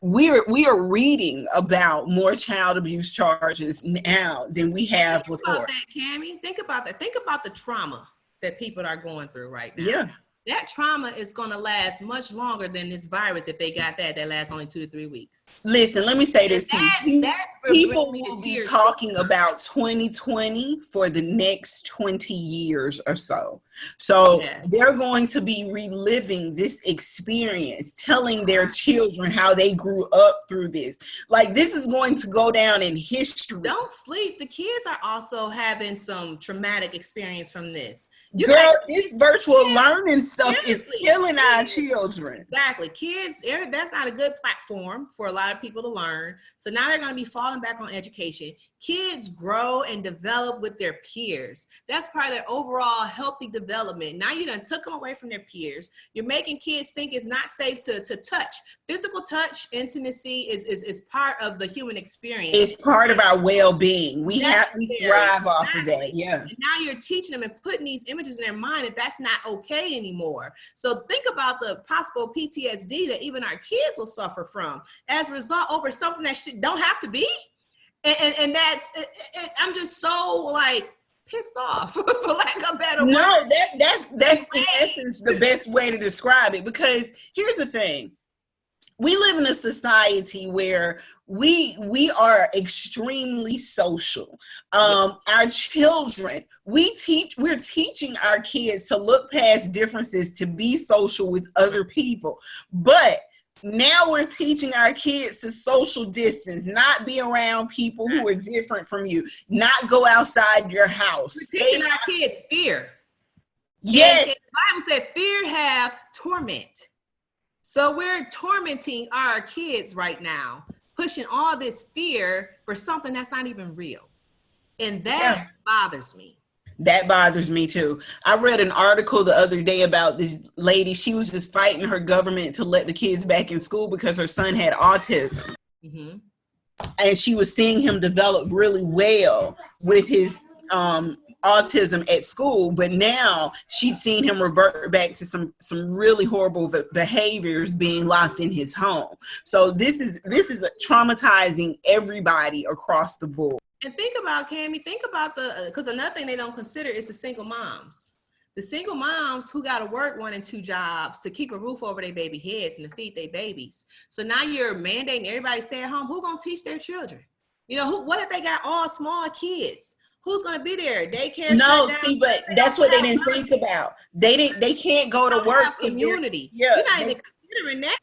We are reading about more child abuse charges now than we have before. Think about that, Cammie. Think about that. Think about the trauma that people are going through right now. Yeah. That trauma is going to last much longer than this virus if they got that lasts only 2 to 3 weeks. Listen, let me say this to you. People will be talking about 2020 for the next 20 years or so. So they're going to be reliving this experience, telling their children how they grew up through this. Like, this is going to go down in history. Don't sleep. The kids are also having some traumatic experience from this. This virtual learning stuff is killing our children. Exactly. Kids, that's not a good platform for a lot of people to learn. So now they're going to be falling back on education. Kids grow and develop with their peers. That's part of their overall healthy development. Now you done took them away from their peers. You're making kids think it's not safe to touch. Physical touch, intimacy is part of the human experience. It's part of our well-being. We thrive off of that. Yeah. And now you're teaching them and putting these images in their mind that that's not okay anymore. So think about the possible PTSD that even our kids will suffer from as a result over something that don't have to be. And that's, I'm just so like pissed off, for lack of a better word. No, that's in essence the best way to describe it, because here's the thing. We live in a society where we are extremely social. Our children, we're teaching our kids to look past differences, to be social with other people. But now we're teaching our kids to social distance, not be around people who are different from you, not go outside your house. We're teaching our kids fear. Yes. And the Bible said fear have torment. So we're tormenting our kids right now, pushing all this fear for something that's not even real. And that bothers me. That bothers me too. I read an article the other day about this lady. She was just fighting her government to let the kids back in school because her son had autism. Mm-hmm. And she was seeing him develop really well with his autism at school, but now she'd seen him revert back to some really horrible behaviors, being locked in his home. So this is traumatizing everybody across the board. And think about, Cammie, because another thing they don't consider is the single moms. The single moms who got to work 1 and 2 jobs to keep a roof over their baby heads and to feed their babies. So now you're mandating everybody stay at home. Who's going to teach their children? You know, what if they got all small kids? Who's going to be there? Daycare? No, see, but that's what they didn't think about. They can't go to work. Community. You're not even considering that.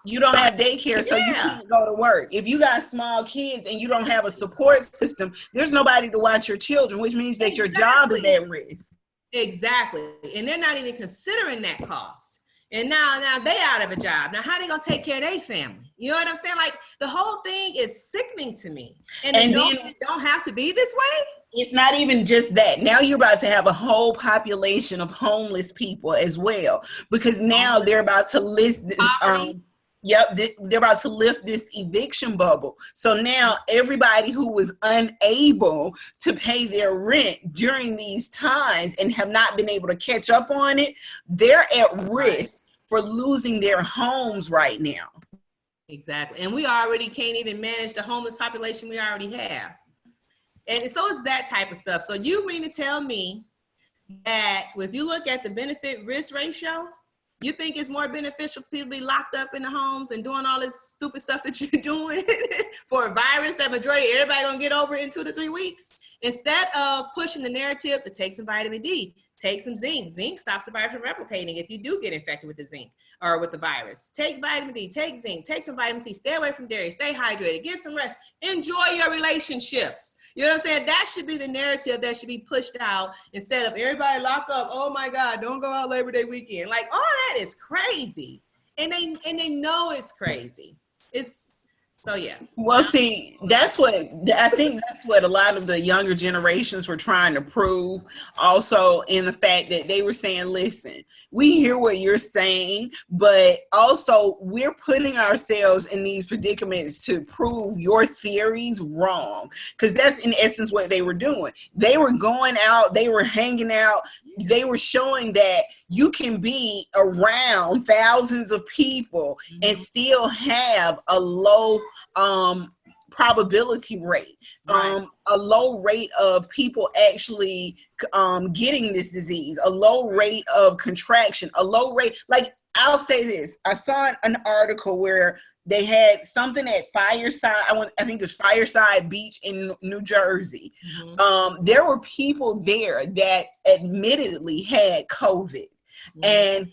You don't have daycare, so you can't go to work. If you got small kids and you don't have a support system, there's nobody to watch your children, which means that your job is at risk. Exactly. And they're not even considering that cost. And now they out of a job. Now, how they going to take care of their family? You know what I'm saying? Like, the whole thing is sickening to me. And then it don't have to be this way. It's not even just that. Now you're about to have a whole population of homeless people as well, because now they're about to list they're about to lift this eviction bubble. So now everybody who was unable to pay their rent during these times and have not been able to catch up on it, they're at risk for losing their homes right now. Exactly. And we already can't even manage the homeless population we already have. And so it's that type of stuff. So you mean to tell me that if you look at the benefit risk ratio, you think it's more beneficial for people to be locked up in the homes and doing all this stupid stuff that you're doing for a virus that majority everybody gonna get over in 2 to 3 weeks, instead of pushing the narrative to take some vitamin D, take some zinc. Zinc stops the virus from replicating if you do get infected with the zinc or with the virus. Take vitamin D, take zinc, take some vitamin C, stay away from dairy, stay hydrated, get some rest, enjoy your relationships. You know what I'm saying? That should be the narrative that should be pushed out instead of everybody lock up. Oh my God, don't go out Labor Day weekend. Like, all that is crazy. And they know it's crazy. So yeah. Well, see, I think that's what a lot of the younger generations were trying to prove. Also, in the fact that they were saying, listen, we hear what you're saying, but also we're putting ourselves in these predicaments to prove your theories wrong. Because that's in essence what they were doing. They were going out, they were hanging out, they were showing that you can be around thousands of people and still have a low probability rate, a low rate of people actually getting this disease, a low rate of contraction, a low rate. Like, I'll say this, I saw an article where they had something at Fireside, I think it was Fireside Beach in New Jersey. Mm-hmm. There were people there that admittedly had COVID. Mm-hmm. And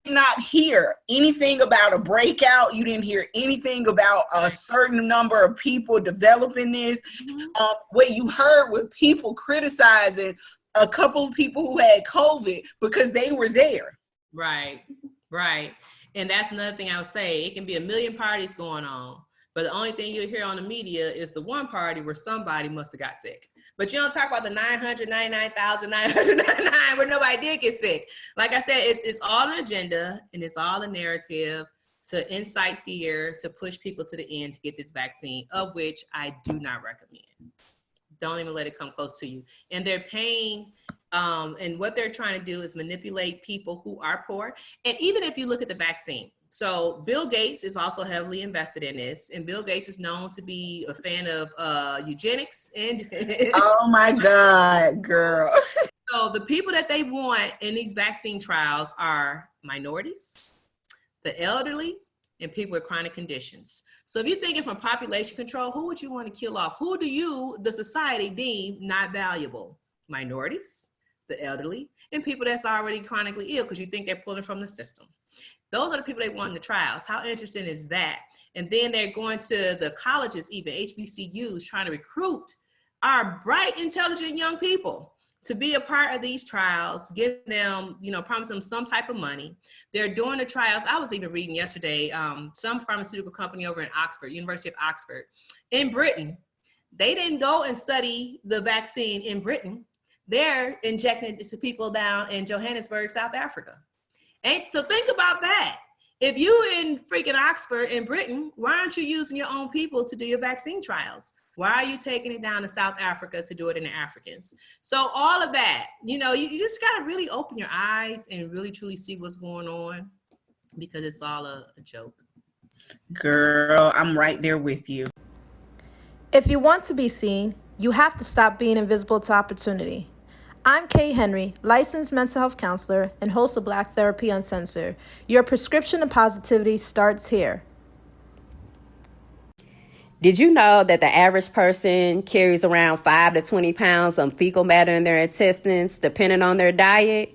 not hear anything about a breakout. You didn't hear anything about a certain number of people developing this. Mm-hmm. What you heard was people criticizing a couple of people who had COVID because they were there. Right. And that's another thing I would say. It can be a million parties going on, but the only thing you'll hear on the media is the one party where somebody must have got sick. But you don't talk about the 999,999 where nobody did get sick. Like I said, it's all an agenda and it's all a narrative to incite fear, to push people to the end to get this vaccine, of which I do not recommend. Don't even let it come close to you. And they're paying, and what they're trying to do is manipulate people who are poor. And even if you look at the vaccine, so Bill Gates is also heavily invested in this, and Bill Gates is known to be a fan of eugenics. And oh my God, girl. So the people that they want in these vaccine trials are minorities, the elderly, and people with chronic conditions. So if you're thinking from population control, who would you want to kill off? Who do you, the society, deem not valuable? Minorities, the elderly, and people that's already chronically ill because you think they're pulling from the system. Those are the people they want in the trials. How interesting is that? And then they're going to the colleges, even HBCUs, trying to recruit our bright, intelligent young people to be a part of these trials, give them, promise them some type of money. They're doing the trials. I was even reading yesterday, some pharmaceutical company over in Oxford, University of Oxford, in Britain, they didn't go and study the vaccine in Britain. They're injecting it to people down in Johannesburg, South Africa. And so think about that. If you in freaking Oxford in Britain, why aren't you using your own people to do your vaccine trials? Why are you taking it down to South Africa to do it in the Africans? So all of that, you just got to really open your eyes and really truly see what's going on, because it's all a joke. Girl, I'm right there with you. If you want to be seen, you have to stop being invisible to opportunity. I'm Kay Henry, licensed mental health counselor and host of Black Therapy Uncensored. Your prescription of positivity starts here. Did you know that the average person carries around 5 to 20 pounds of fecal matter in their intestines, depending on their diet?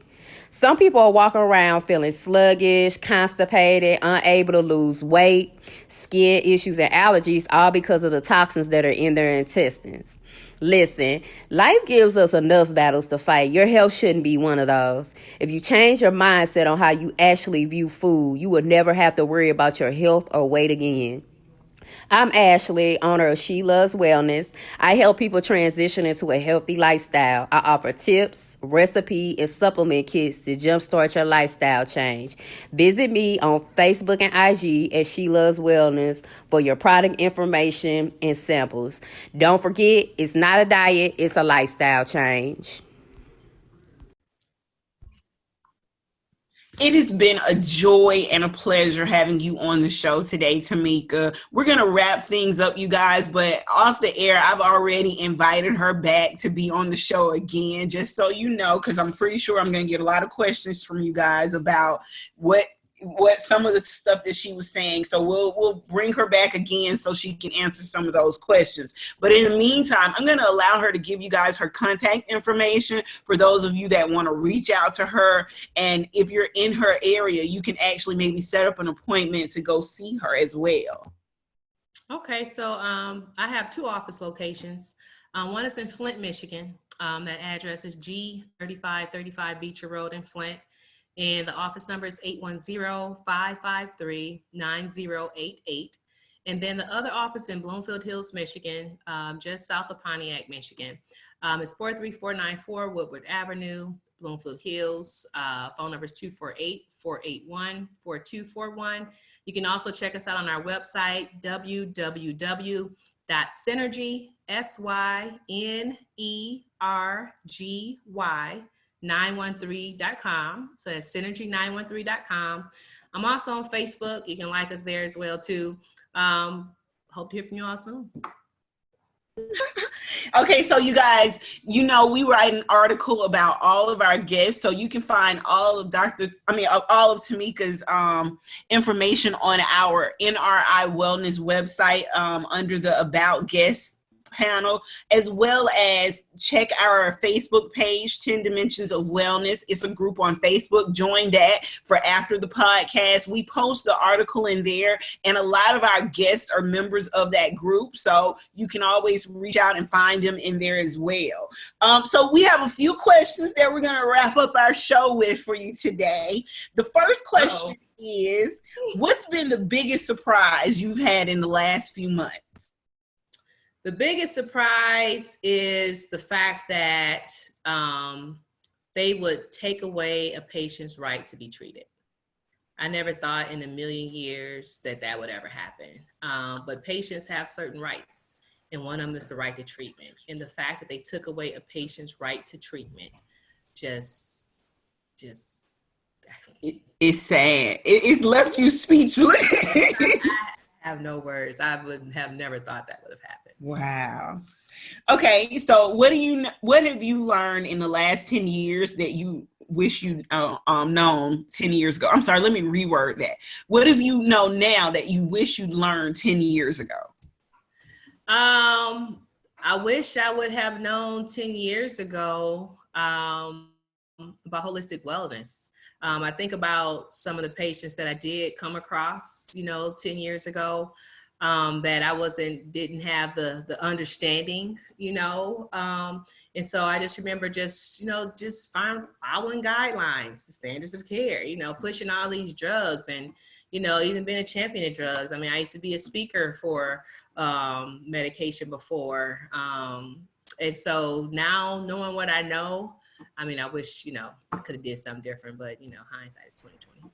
Some people are walking around feeling sluggish, constipated, unable to lose weight, skin issues, and allergies, all because of the toxins that are in their intestines. Listen, life gives us enough battles to fight. Your health shouldn't be one of those. If you change your mindset on how you actually view food, you will never have to worry about your health or weight again. I'm Ashley, owner of She Loves Wellness. I help people transition into a healthy lifestyle. I offer tips, recipe, and supplement kits to jumpstart your lifestyle change. Visit me on Facebook and IG at She Loves Wellness for your product information and samples. Don't forget, it's not a diet, it's a lifestyle change. It has been a joy and a pleasure having you on the show today, Tamika. We're going to wrap things up, you guys, but off the air, I've already invited her back to be on the show again, just so you know, because I'm pretty sure I'm going to get a lot of questions from you guys about what some of the stuff that she was saying. So we'll bring her back again so she can answer some of those questions. But in the meantime, I'm going to allow her to give you guys her contact information for those of you that want to reach out to her. And if you're in her area, you can actually maybe set up an appointment to go see her as well. Okay, so I have 2 office locations. One is in Flint, Michigan. That address is G3535 Beecher Road in Flint. And the office number is 810-553-9088. And then the other office in Bloomfield Hills, Michigan, just south of Pontiac, Michigan, is 43494 Woodward Avenue, Bloomfield Hills. Phone number is 248-481-4241. You can also check us out on our website, www.synergy, SYNERGY 913.com. So that's synergy913.com. I'm also on Facebook. You can like us there as well too. Hope to hear from you all soon. Okay, so you guys, we write an article about all of our guests, so you can find all of all of Tamika's information on our NRI Wellness website under the About Guests panel, as well as check our Facebook page, 10 Dimensions of Wellness. It's a group on Facebook. Join that for after the podcast. We post the article in there, and a lot of our guests are members of that group, so you can always reach out and find them in there as well. So we have a few questions that we're going to wrap up our show with for you today. The first question is, what's been the biggest surprise you've had in the last few months? The biggest surprise is the fact that they would take away a patient's right to be treated. I never thought in a million years that would ever happen. But patients have certain rights, and one of them is the right to treatment. And the fact that they took away a patient's right to treatment just it's sad. It's left you speechless. I have no words. I would have never thought that would have happened. Wow. Okay, so what have you learned in the last 10 years that you wish you'd known 10 years ago? I'm sorry, let me reword that. What have you known now that you wish you'd learned 10 years ago? I wish I would have known 10 years ago about holistic wellness. I think about some of the patients that I did come across, 10 years ago. that I didn't have the understanding, and so I just remember just following guidelines, the standards of care, pushing all these drugs, and even being a champion of drugs. I mean, I used to be a speaker for medication before, and so now knowing what I know, I mean, I wish I could have did something different, but hindsight is 2020.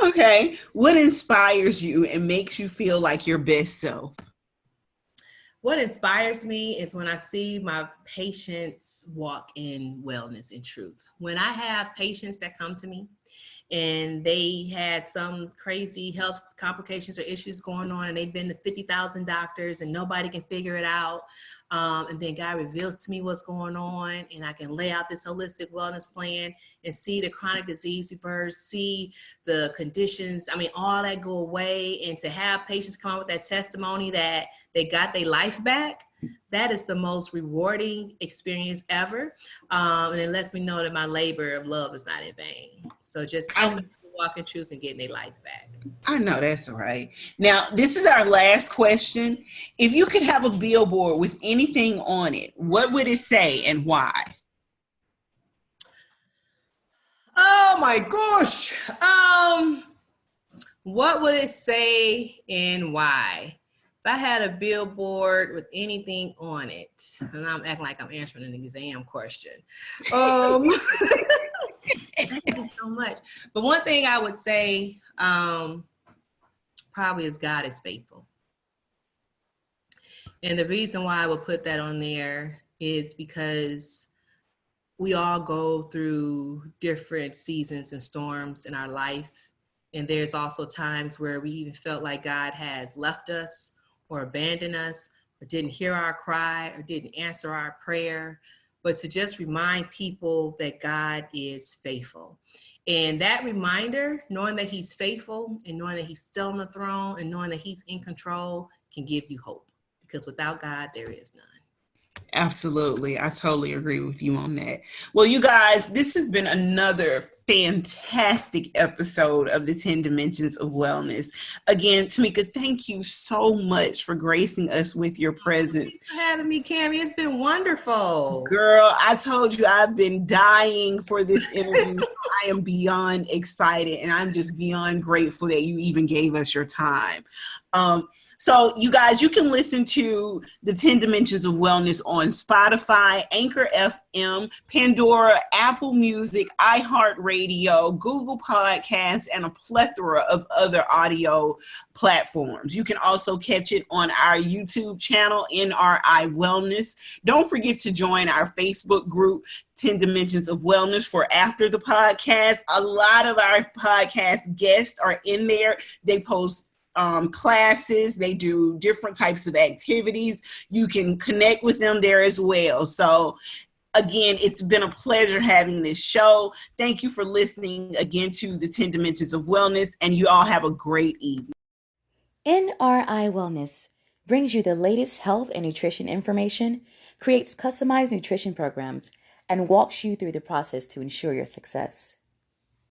Okay. What inspires you and makes you feel like your best self? What inspires me is when I see my patients walk in wellness and truth. When I have patients that come to me and they had some crazy health complications or issues going on, and they've been to 50,000 doctors and nobody can figure it out. And then God reveals to me what's going on, and I can lay out this holistic wellness plan and see the chronic disease reverse, see the conditions, all that go away. And to have patients come out with that testimony that they got their life back, that is the most rewarding experience ever. And it lets me know that my labor of love is not in vain. So just helping people walk in truth and getting their life back. I know that's right. Now, this is our last question. If you could have a billboard with anything on it, what would it say and why? Oh my gosh. What would it say and why? If I had a billboard with anything on it, and I'm acting like I'm answering an exam question. Thank you so much. But one thing I would say probably is God is faithful. And the reason why I would put that on there is because we all go through different seasons and storms in our life. And there's also times where we even felt like God has left us or abandoned us or didn't hear our cry or didn't answer our prayer. But to just remind people that God is faithful. And that reminder, knowing that he's faithful and knowing that he's still on the throne and knowing that he's in control, can give you hope. Because without God, there is none. Absolutely. I totally agree with you on that. Well, you guys, this has been another fantastic episode of the 10 Dimensions of Wellness. Again, Tamika, thank you so much for gracing us with your presence. Thanks for having me, Cammie. It's been wonderful. Girl, I told you I've been dying for this interview. I am beyond excited, and I'm just beyond grateful that you even gave us your time. So you guys, you can listen to the 10 Dimensions of Wellness on Spotify, Anchor FM, Pandora, Apple Music, iHeartRadio, Google Podcasts, and a plethora of other audio platforms. You can also catch it on our YouTube channel, NRI Wellness. Don't forget to join our Facebook group, 10 Dimensions of Wellness, for after the podcast. A lot of our podcast guests are in there. They post classes, they do different types of activities. You can connect with them there as well. So again, it's been a pleasure having this show. Thank you for listening again to the 10 Dimensions of Wellness, and you all have a great evening. NRI Wellness brings you the latest health and nutrition information, creates customized nutrition programs, and walks you through the process to ensure your success.